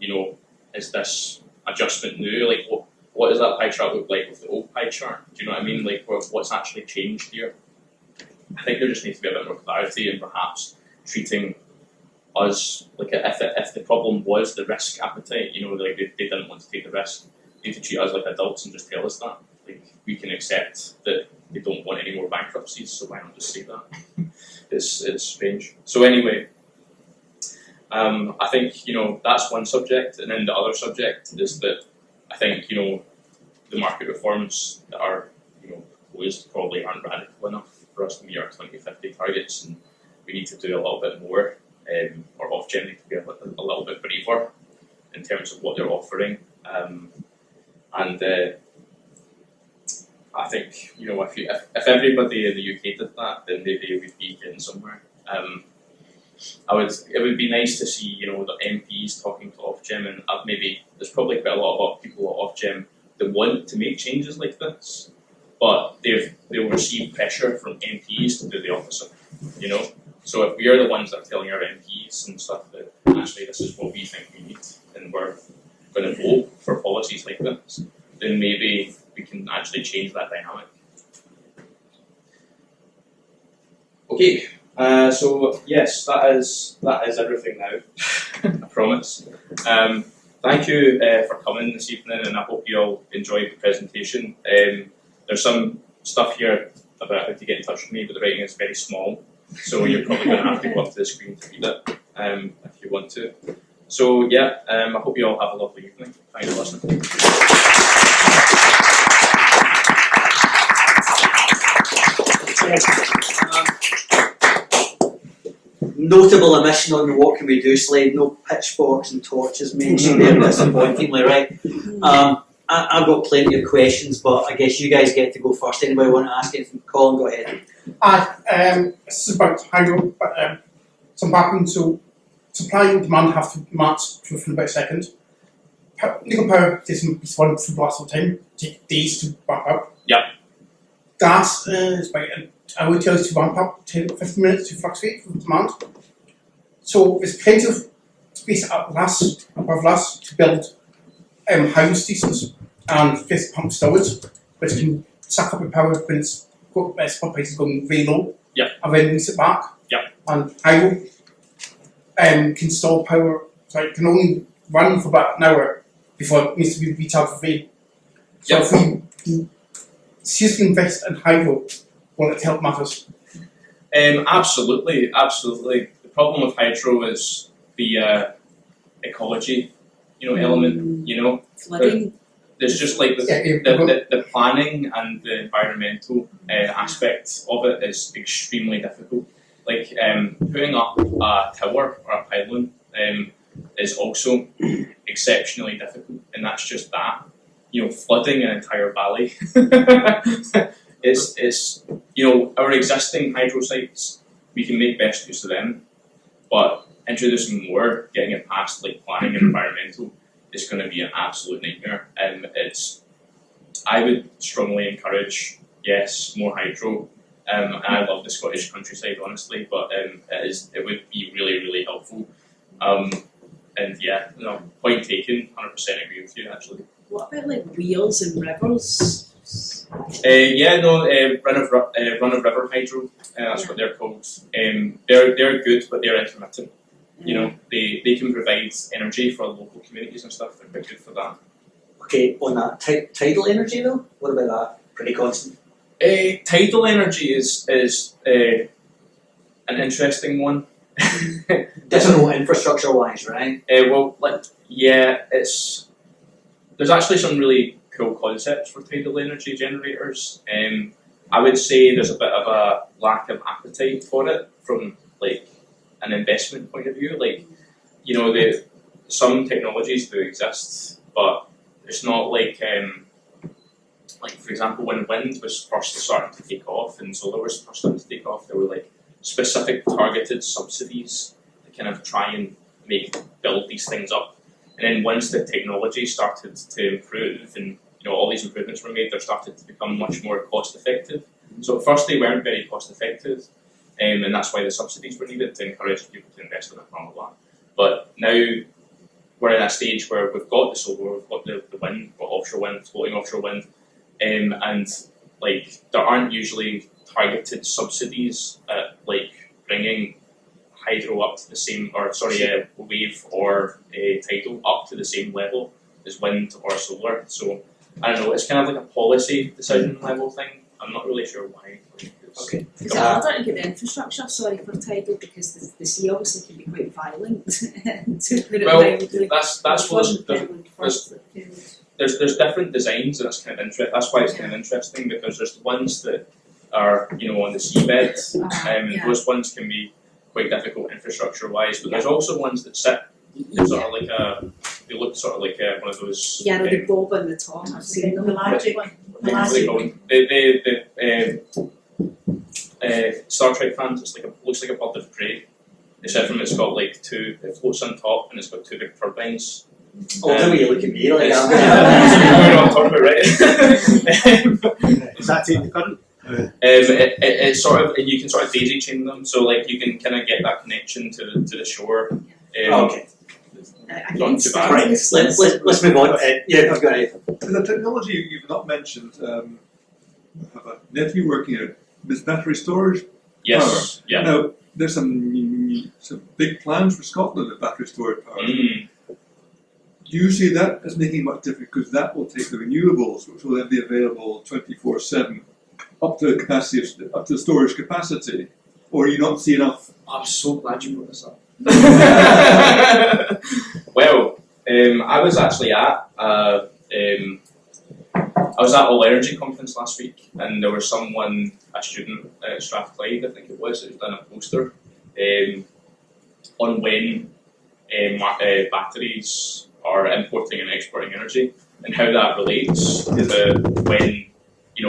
is this adjustment new? What does that pie chart look like with the old pie chart? Do you know what I mean? What's actually changed here? I think there just needs to be a bit more clarity, and perhaps treating us if the problem was the risk appetite, they didn't want to take the risk, they need to treat us like adults and just tell us that. We can accept that they don't want any more bankruptcies, so why not just say that? It's strange. So anyway, I think that's one subject, and then the other subject is that I think the market reforms that are proposed probably aren't radical enough for us to meet our 2050 targets, and we need to do a little bit more, or Ofgem need to be a little bit braver in terms of what they're offering, and I think if everybody in the UK did that, then maybe we'd be getting somewhere. It would be nice to see the MPs talking to Ofgem, and maybe there's probably quite a lot of people at Ofgem that want to make changes like this, but they'll receive pressure from MPs to do the opposite. So if we are the ones that are telling our MPs and stuff that actually this is what we think we need, and we're going to vote for policies like this, then maybe we can actually change that dynamic. Okay, so yes, that is everything now. I promise. Thank you for coming this evening, and I hope you all enjoyed the presentation. There's some stuff here about how to get in touch with me, but the writing is very small, so you're probably going to have to go up to the screen to read it if you want to. So yeah, I hope you all have a lovely evening. Thanks for listening. Notable omission on the what can we do slide, no pitchforks and torches mentioned there, disappointingly, right? I've got plenty of questions, but I guess you guys get to go first. Anybody want to ask anything? Colin, go ahead. This is about hydro, but some background. So supply and demand have to match within about a second. Nuclear power takes one for blast of time, take days to ramp up. Yep. Gas is about an hour to ramp up, 10 15 minutes to fluctuate with demand. So there's plenty of space above last to build hydro stations and fixed pump storage, which can suck up the power when spot prices going very low. Yep. And then release it back. Yep. And hydro can store power, so it can only run for about an hour before it needs to be recharged for free. So if we seriously invest in hydro, will it help matters? Absolutely. The problem with hydro is the ecology, element. Flooding. There's just like the planning and the environmental aspect of it is extremely difficult. Like putting up a tower or a pylon is also exceptionally difficult, and that's just that. Flooding an entire valley is our existing hydro sites, we can make best use of them, but introducing more, getting it past like planning and environmental is going to be an absolute nightmare. I would strongly encourage, yes, more hydro. And I love the Scottish countryside, honestly, but it would be really, really helpful. And yeah, point taken, 100% agree with you, actually. What about like wheels and rivers? Run of river hydro, that's what they're called. They're good, but they're intermittent. They can provide energy for local communities and stuff. They're quite good for that. Okay, on that, tidal energy though? What about that? Pretty constant? Tidal energy is an interesting one. Difficult infrastructure-wise, right? There's actually some really cool concepts for tidal energy generators. I would say there's a bit of a lack of appetite for it from like an investment point of view. Some technologies do exist, but it's not like for example, when wind was first starting to take off and solar was first starting to take off, there were like specific targeted subsidies to kind of try and build these things up. And then once the technology started to improve and all these improvements were made, they started to become much more cost effective. So at first they weren't very cost effective, and that's why the subsidies were needed to encourage people to invest in it, blah, blah, blah. But now we're in a stage where we've got the solar, we've got the wind, we've got offshore wind, floating offshore wind, and like there aren't usually targeted subsidies at like bringing hydro up to the same, wave or tidal up to the same level as wind or solar. So I don't know, it's kind of like a policy decision level thing. I'm not really sure why. Okay. Is it harder to get the infrastructure, for tidal, because the sea obviously can be quite violent, to put it mildly. There's different designs, and that's kind of interesting. That's why it's kind of interesting, because there's the ones that are on the seabed, those ones can be quite difficult infrastructure wise, but there's also ones that sit sort of like they look sort of like one of those. Yeah, the bob on the top. I've seen them. The magic one. Star Trek fans, looks like a bird of prey. Except from it's got like it floats on top and it's got two big turbines. Oh, the way you look at me, like you know what I'm talking about, right? Is that the current? It's sort of, and you can sort of daisy chain them, so like you can kind of get that connection to the shore Okay. Not too bad. Right. Let's move on. Yeah, I've got it. The technology you've not mentioned, I have a nephew working at this battery storage. Yes. Yeah. Now, there's some big plans for Scotland of battery storage power. Mm. Do you see that as making much difference? Because that will take the renewables, which will then be available 24/7, up to the capacity, up to the storage capacity, or you not see enough? I'm so glad you brought this up. Well, I was actually at I was at All Energy conference last week, and there was a student at Strathclyde, I think it was, who's done a poster on when batteries are importing and exporting energy, and how that relates to when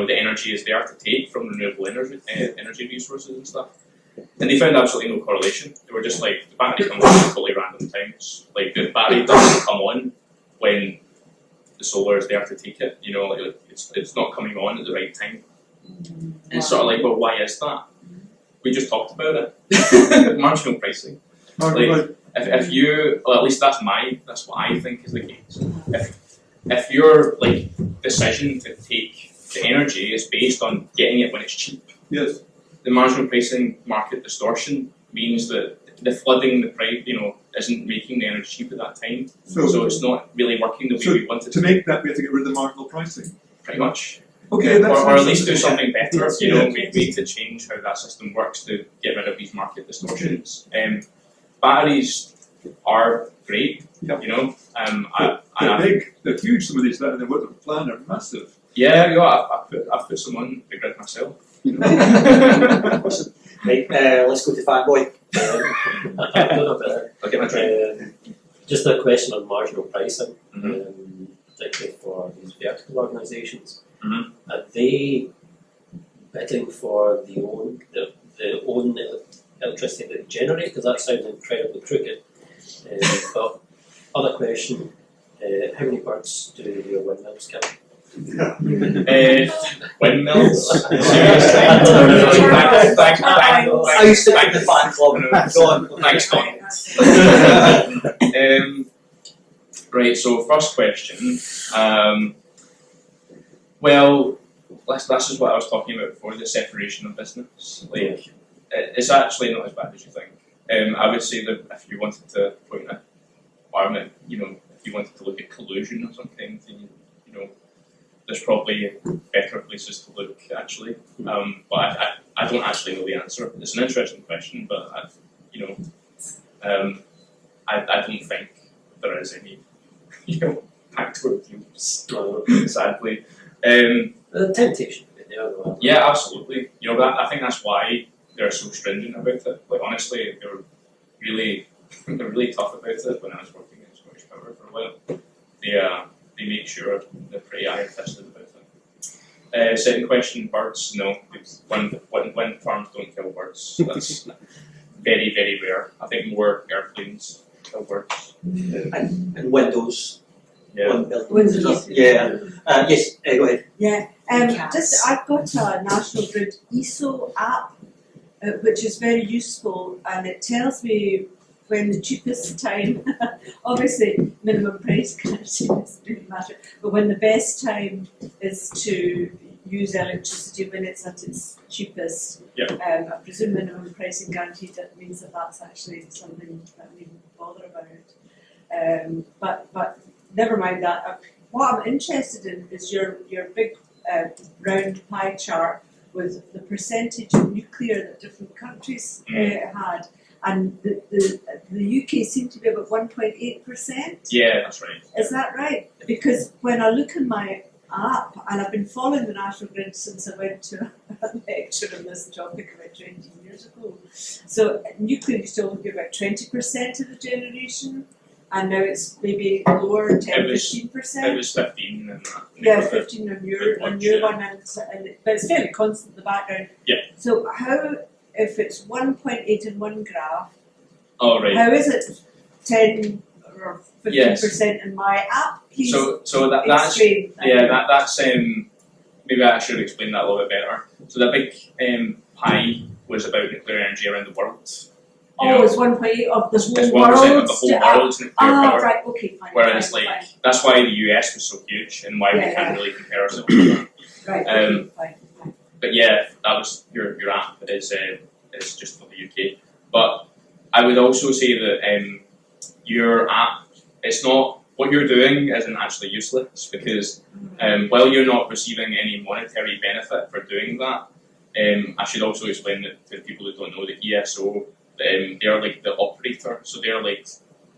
the energy is there to take from renewable energy resources and stuff. And they found absolutely no correlation. They were just like, the battery comes on at totally random times. Like, the battery doesn't come on when the solar is there to take it. It's not coming on at the right time. And it's sort of like, well, why is that? We just talked about it. Marginal pricing. Like, if you, well, at least that's what I think is the case. If your decision to take the energy is based on getting it when it's cheap, Yes. the marginal pricing market distortion means that the flooding the price, isn't making the energy cheap at that time. So it's not really working the way we want it to make that, we have to get rid of the marginal pricing. pretty much. Okay, that's or at least do something better. That's- We need to change how that system works to get rid of these market distortions. Batteries are great. Yep. I They're big, they're huge. Some of these that what the plan are massive. I've put some on the grid myself. Awesome. Right, let's go to Fanboy. I'll get my drink. Just a question on marginal pricing, Mhm. particularly for these vertical organisations. Mhm. Are they bidding for the own electricity that they generate? Because that sounds incredibly crooked. But other question, how many birds do your windmills kill? Windmills. Seriously? Thanks. I used to be the fan club. Go on. Thanks, Right, so first question. Well, this is what I was talking about before, the separation of business. It's actually not as bad as you think. I would say that if you wanted to put in an environment, if you wanted to look at collusion or something, then, there's probably better places to look, actually. But I don't actually know the answer. It's an interesting question, but I don't think there is any, backdoor deals, sadly. The temptation. Yeah, absolutely. I think that's why they're so stringent about it. Honestly, they're really tough about it. When I was working in Scottish Power for a while, they make sure they're pretty iron-fisted about it. Second question, birds. No, wind farms don't kill birds. That's very, very rare. I think more airplanes kill birds. And Windows. Yeah. Windows. Yeah. Yes, go ahead. Yeah, Cats. I've got a National Grid ESO app, which is very useful, and it tells me when the cheapest time, obviously minimum price kind of doesn't really matter, but when the best time is to use electricity when it's at its cheapest. Yeah. I presume minimum pricing guaranteed, that means that that's actually something that we needn't bother about. But never mind that. What I'm interested in is your big round pie chart with the percentage of nuclear that different countries had, and the UK seemed to be about 1.8%. Yeah, that's right. Is that right? Because when I look in my app, and I've been following the National Grid since I went to a lecture on this topic about 20 years ago. So nuclear used to only be about 20% of the generation, and now it's maybe lower, 10, 15%. It was 15 and that. Yeah, 15 on your Yeah. one, but it's fairly constant in the background. Yeah. So how, if it's 1.8 in one graph, Oh, right. how is it 10 or 15% in my app? Please So that's explain. that's maybe I should explain that a little bit better. So the big pie was about nuclear energy around the world, Oh, it's 1.8 of the It's whole 1% world. of the whole world's nuclear power. Right, okay, fine. Whereas, fine, like, that's why the US was so huge and why we Yeah, can't yeah. really compare ourselves to them. fine. Right, fine. But yeah, that was your app is just for the UK. But I would also say that your app, it's not, what you're doing isn't actually useless because while you're not receiving any monetary benefit for doing that, I should also explain that to people who don't know the ESO, they're like the operator, so they're like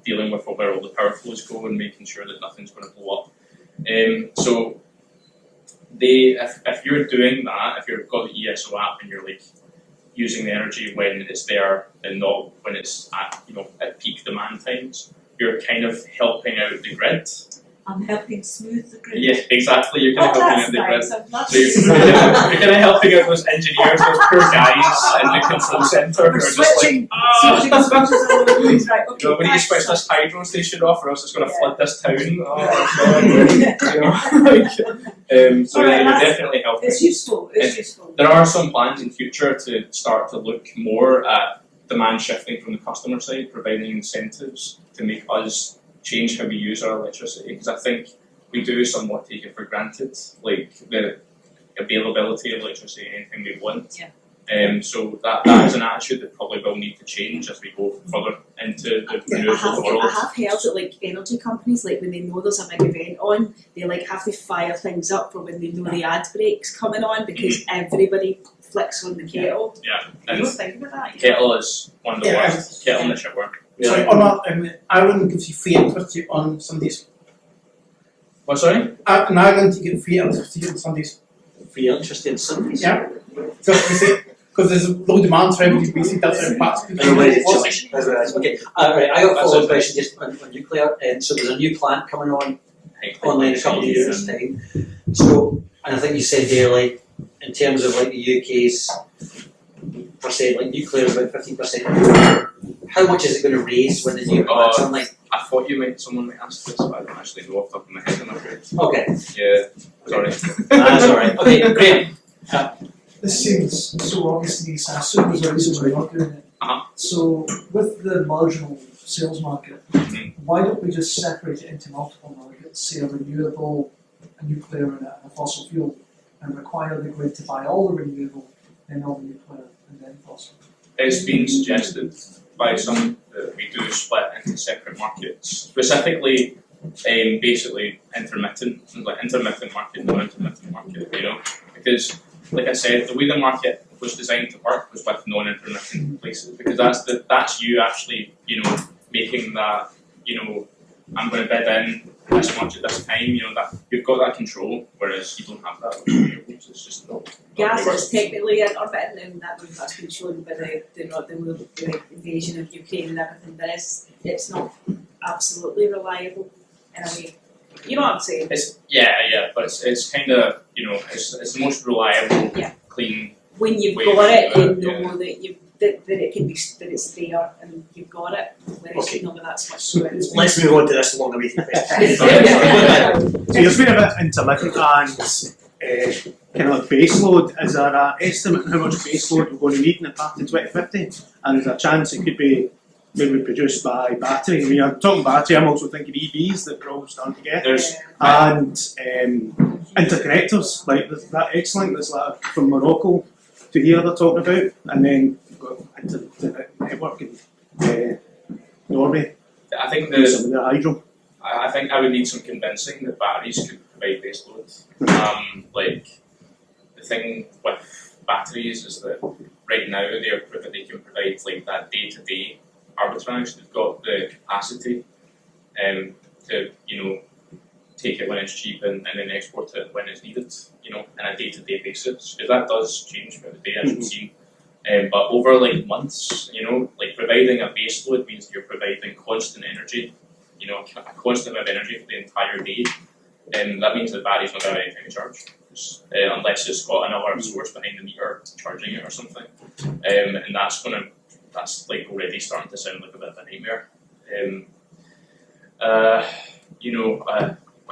dealing with where all the power flows go and making sure that nothing's going to blow up. So if you're doing that, if you've got the ESO app and you're like using the energy when it's there and not when it's at at peak demand times, you're kind of helping out the grid. I'm helping smooth the grid. Yeah, exactly. You're kind of helping out the grid. Nice. I'm glad So you're kind of helping out those engineers, those poor guys in the control centre who are just like, switching switches all over the place. Right, okay. we need to switch thanks. this hydro station off, or else it's going to Yeah. flood this town. So Alright, you're that's- definitely helping. It's useful. It's And useful. There are some plans in future to start to look more at demand shifting from the customer side, providing incentives to make us change how we use our electricity. Because I think we do somewhat take it for granted, like the availability of electricity anything we want. Yeah. So that is an attitude that probably will need to change as we go further into the I renewable have world. heard that like energy companies, like when they know there's a big event on, they like have to fire things up for when they know the ad break's coming on because everybody flicks on the kettle. Yeah, You and don't think about that. kettle is one of the Yeah. worst. Kettle in the shower. Sorry, on that, Ireland gives you free electricity on Sundays. What, sorry? In Ireland, you get free electricity on Sundays. Free electricity on Sundays. Yeah. Because there's low demand for everybody, basically, that's how parts of Everybody's the chilling. That's right. Okay. Right. I got a follow-up question just on nuclear. So there's a new plant coming online in a couple of years' time. So, and I think you said there, like, in terms of like the UK's percent, like nuclear is about 15%. How much is it going to raise when the new plant's online? I thought someone might ask this, but I don't actually know off the top of my head, I'm afraid. Okay. Yeah, sorry. That's alright. Okay, great. This seems so obviously so as soon as we're not doing it. Uh-huh. So with the marginal sales market, Mhm. why don't we just separate it into multiple markets, say a renewable, a nuclear and a fossil fuel, and require the grid to buy all the renewable, then all the nuclear, and then fossil? It's been suggested by some that we do split into separate markets, specifically basically intermittent market, non-intermittent market, because like I said, the way the market was designed to work was with non-intermittent places, because that's you actually, making that, I'm going to bid in this much at this time, that you've got that control, whereas you don't have that with renewables. It's just not. Gas not is technically intermittent, and that's been shown by the invasion of Ukraine and everything. But it's not absolutely reliable in a way. You know what I'm saying? But it's kind of it's the most reliable, Yeah. clean. When you've Way got it, to you do it, know that it can be that it's there and you've got it. Whereas Okay. none of that's much so it's Let's move on to this long awaited question. So you're speaking about intermittent and kind of like base load. Is there an estimate on how much base load we're going to need in the path to 2050? And there's a chance it could be maybe produced by battery. I mean, I'm talking battery, I'm also thinking EVs that we're all starting to get. There's And interconnectors, like there's that X-Link that's like from Morocco to here they're talking about, and then you've got into network in Norway, I think some of the hydro. I think I would need some convincing that batteries could provide base load. Like the thing with batteries is that right now they can provide like that day-to-day arbitrage. They've got the capacity to take it when it's cheap and then export it when it's needed, on a day-to-day basis. Because that does change throughout the day, as you've seen. But over like months, like providing a base load means you're providing constant energy, a constant amount of energy for the entire day. And that means the battery's not going to have anything to charge, unless it's got another source behind the meter charging it or something. And that's like already starting to sound like a bit of a nightmare.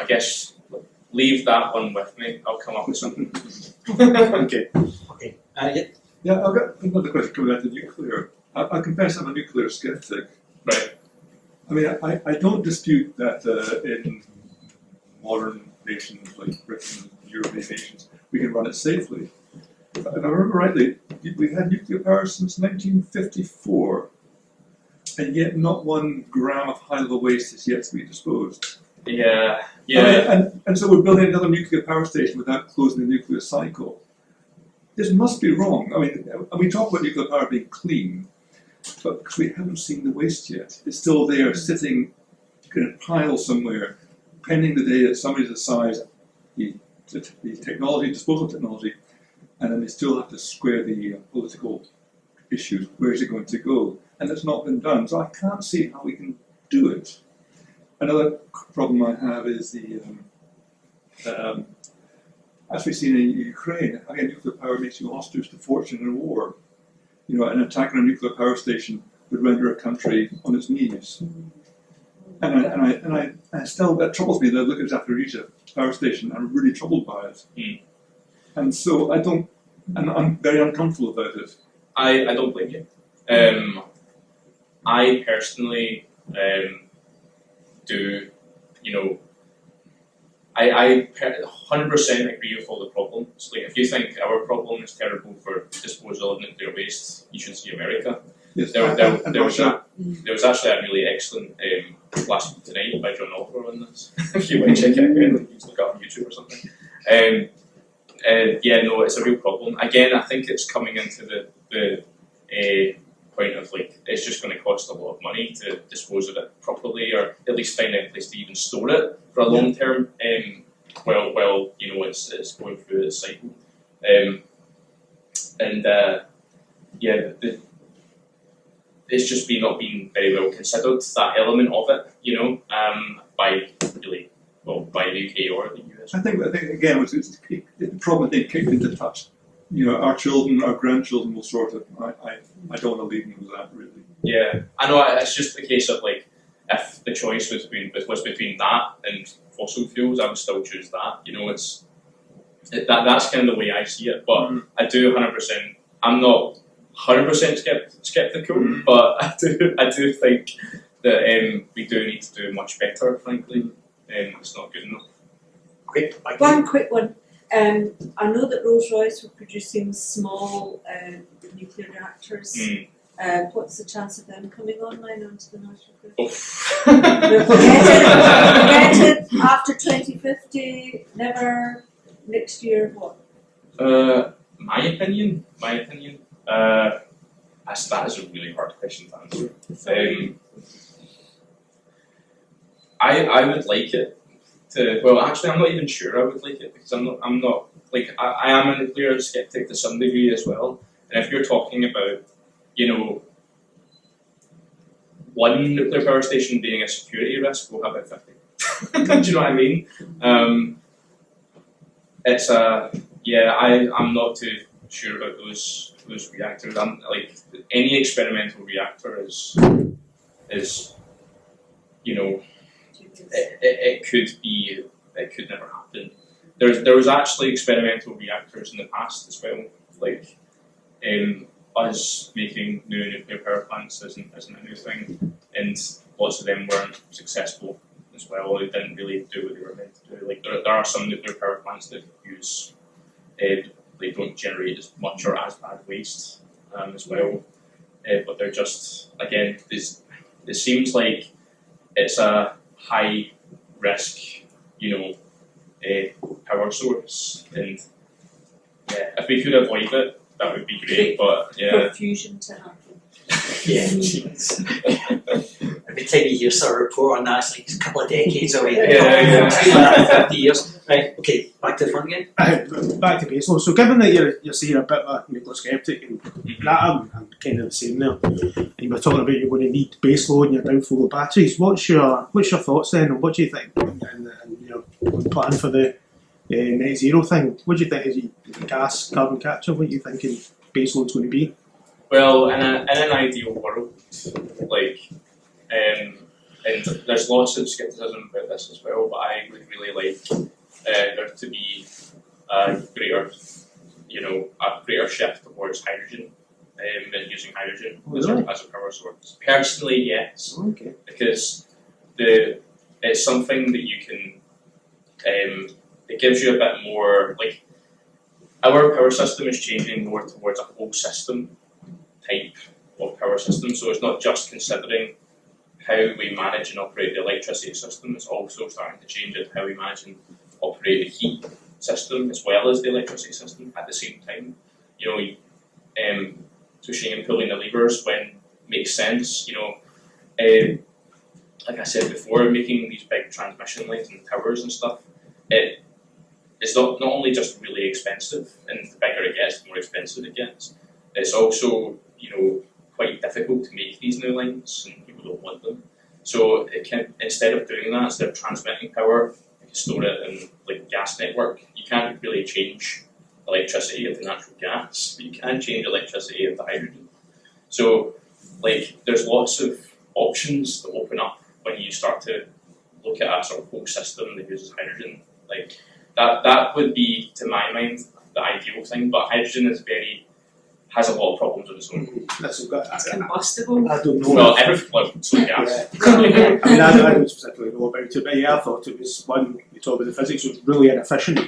I guess leave that one with me. I'll come up with something. Okay. Okay. Yeah. Yeah, I've got another question coming out of nuclear. I confess I'm a nuclear skeptic. Right. I mean, I don't dispute that in modern nations like Britain, European nations, we can run it safely. But if I remember rightly, we had nuclear power since 1954, and yet not 1 gram of high-level waste is yet to be disposed. Yeah. And so we're building another nuclear power station without closing the nuclear cycle. This must be wrong. I mean, we talk about nuclear power being clean, but because we haven't seen the waste yet. It's still there, sitting in a pile somewhere, pending the day that somebody decides the technology, disposal technology, and then they still have to square the political issues. Where is it going to go? And it's not been done. So I can't see how we can do it. Another problem I have is as we've seen in Ukraine, again, nuclear power makes you hostage to fortune in war. You know, an attack on a nuclear power station would render a country on its knees. And I still, that troubles me that I look at Zaporizhzhia power station, I'm really troubled by it. Mm. And so I'm very uncomfortable about it. I don't blame you. I personally do, you know, I 100% agree with all the problems. Like, if you think our problem is terrible for disposal of nuclear waste, you should see America. Yes, There was actually a really excellent last week tonight by John Oliver on this. If you want to check it out, you can look it up on YouTube or something. Yeah, no, it's a real problem. Again, I think it's coming into the point of, like, it's just going to cost a lot of money to dispose of it properly, or at least find a place to even store it for a long term. While you know it's going through its cycle, it's just not been very well considered, that element of it, you know, by the UK or the US. I think again, the problem being kicked into touch. You know, our children, our grandchildren will sort it. I don't want to leave them with that, really. Yeah, I know. It's just a case of, like, if the choice was between that and fossil fuels, I would still choose that. You know, that's kind of the way I see it. But I do 100%. I'm not 100% skeptical, but I do think that we do need to do much better. Frankly, it's not good enough. Okay, One quick one. I know that Rolls-Royce were producing small nuclear reactors. What's the chance of them coming online onto the national grid? Forget it after 2050, never next year, what? My opinion. That is a really hard question to answer. I would like it to. Well, actually, I'm not even sure I would like it, because I'm not like I am a nuclear skeptic to some degree as well. And if you're talking about, you know, one nuclear power station being a security risk, we'll have it 50. Do you know what I mean? I'm not too sure about those reactors. I'm like, any experimental reactor is you know, it could never happen. There was actually experimental reactors in the past as well, like us making new nuclear power plants isn't a new thing, and lots of them weren't successful as well. They didn't really do what they were meant to do. Like, there are some nuclear power plants that use they don't generate as much or as bad waste as well, but they're just, again, it seems like it's a high risk, you know, power source, and yeah, if we could avoid it, that would be great. But yeah, For fusion to happen. Yeah, jeez. Every time you hear sort of report on that, it's like a couple of decades away. Yeah. 50 years. Right, okay, back to the front again. Back to baseload. So given that you're saying a bit of a nuclear skeptic, and that I'm kind of the same there, and you were talking about you're going to need baseload and you're down full of batteries. What's your thoughts then, and what do you think? And you know, plan for the net zero thing. What do you think is gas, carbon capture? What are you thinking baseload's going to be? well, in an ideal world, like, and there's lots of skepticism about this as well, but I would really like there to be a greater shift towards hydrogen and using hydrogen Oh, as, really? as a power source. Personally, yes, Okay. because it's something that you can. It gives you a bit more like our power system is changing more towards a whole system type of power system. So it's not just considering how we manage and operate the electricity system. It's also starting to change it how we manage and operate the heat system as well as the electricity system at the same time. You know, pushing and pulling the levers when makes sense. You know, like I said before, making these big transmission lines and towers and stuff, it's not only just really expensive, and the bigger it gets, the more expensive it gets. It's also, you know, quite difficult to make these new lines, and people don't want them. So it can, instead of doing that, instead of transmitting power, you can store it in like a gas network. You can't really change electricity into natural gas, but you can change electricity into hydrogen. So, like, there's lots of options that open up when you start to look at a sort of whole system that uses hydrogen. Like that would be, to my mind, the ideal thing. But hydrogen has a lot of problems of its own. That's a good. It's combustible. I don't know. Well, everything like gas. I mean, I don't particularly know about it, but yeah, I thought it was one, you talk about the physics, it was really inefficient.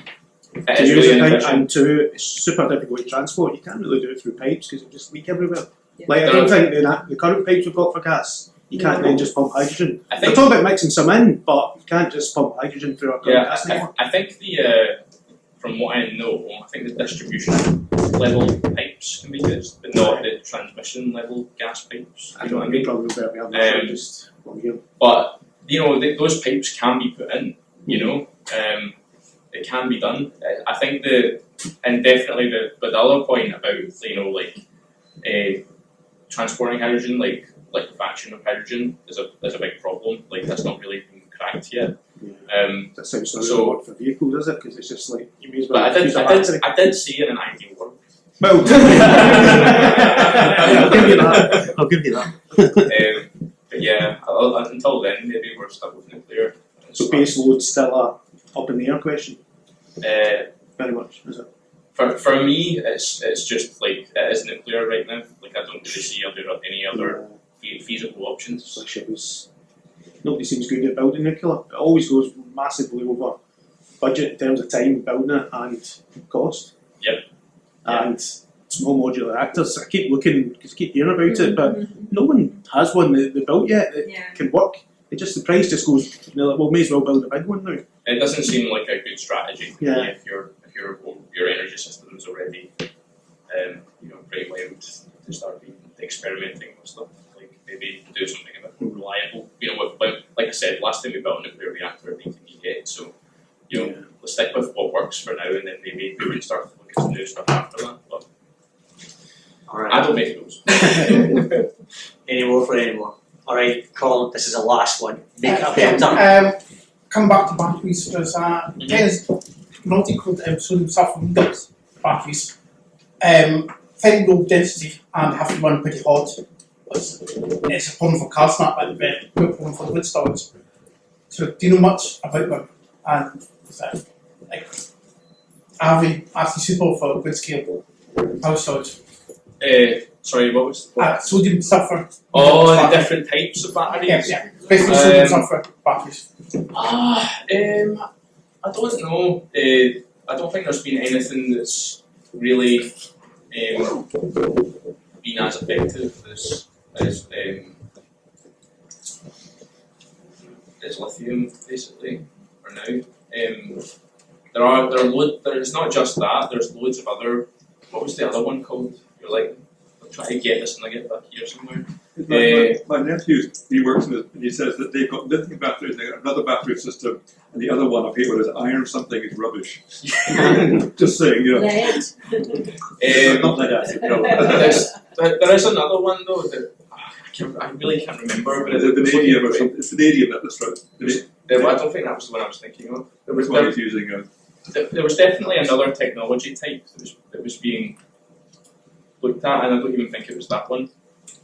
It To is use really it, inefficient. and two, it's super difficult to transport. You can't really do it through pipes because it just leak everywhere. Yeah. Like, I don't think the current pipes we've got for gas, you can't then just pump hydrogen. I They're think, talking about mixing some in, but you can't just pump hydrogen through a current yeah, gas network. I think from what I know, I think the distribution level pipes can be used, but not the transmission level gas pipes. I You know what I don't mean? probably better be able to Um, just here. But you know, those pipes can be put in. You know, it can be done. I think and definitely but the other point about, you know, like transporting hydrogen, like liquefaction of hydrogen, is a big problem. Like that's not really been cracked yet. That sounds not so- really work for vehicles, is it? Because it's just like, you may as well But use a battery. I did see in an ideal world. Well, I'll give you that. I'll give you that. But yeah, until then, maybe we're stuck with nuclear. So base load's still a up in the air question, Uh, very much, is it? for me, it's just like it is nuclear right now. Like I don't really see any other feasible options. Like it was, nobody seems good at building nuclear. It always goes massively over budget in terms of time building it and cost. Yep. And small modular reactors, I keep looking, because I keep hearing about it, but no one has one that they built yet that Yeah. can work. It just, the price just goes, they're like, well, may as well build a big one now. It doesn't seem like a good strategy to Yeah. me if your energy system is already you know, pretty wild to start experimenting with stuff. Like maybe do something a bit more reliable. You know, like I said, last time we built a nuclear reactor, it needed to be hit. So you know, let's stick with what works for now, and then maybe we would start to look at some new stuff after that. But Alright. I don't make rules. Any more for anyone? Alright, Colin, this is the last one. Make it a better. Come back to batteries, there's there's not equal to sodium sulfur index batteries. Very low density and have to run pretty hot. It's a problem for cars, not like very good problem for grid storage. So do you know much about them? And is that like are they actually suitable for grid scale power storage? Sorry, what was? Sodium sulfur. Oh, the batteries. different types of batteries. Yeah, basically sodium sulfur batteries. I don't know. I don't think there's been anything that's really been as effective as lithium, basically, for now. There's not just that. There's loads of other. What was the other one called? You're like, I'm trying to get this and I get back here somewhere. My nephew, he works with, and he says that they've got lithium batteries, they've got another battery system, and the other one up here, where there's iron something, is rubbish. Just saying, you know. Not lead acid, no. There is another one though that I really can't remember, but Is it vanadium or something? It's vanadium, that's right. I don't think that was the one I was thinking of. That's what he's using. There was definitely another technology type that was being looked at, and I don't even think it was that one.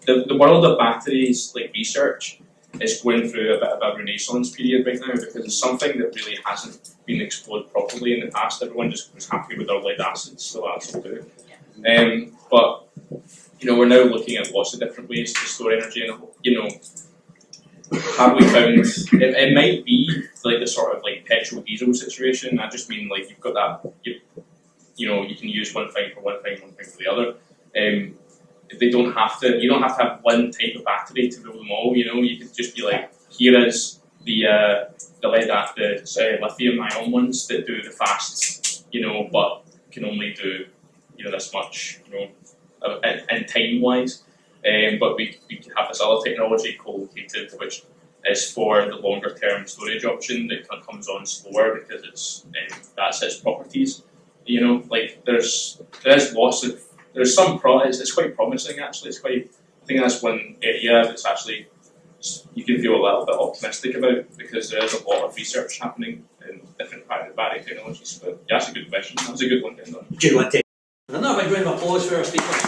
The world of batteries, like research, is going through a bit of a renaissance period right now because it's something that really hasn't been explored properly in the past. Everyone just was happy with their lead acids, so that's what do. But we're now looking at lots of different ways to store energy, and have we found it might be like the sort of like petrol diesel situation. I just mean like you've got that you can use one thing for one thing, one thing for the other. You don't have to have one type of battery to rule them all. You could just be like, here is the lithium ion ones that do the fast, but can only do this much, in time wise. But we can have this other technology co-located, which is for the longer term storage option that comes on slower because that's its properties. Like there's some it's quite promising actually. I think that's one area that's actually you can feel a little bit optimistic about, because there is a lot of research happening in different battery technologies. But yeah, that's a good question. That was a good one, Dan. Do you want to? Another big round of applause for our speakers.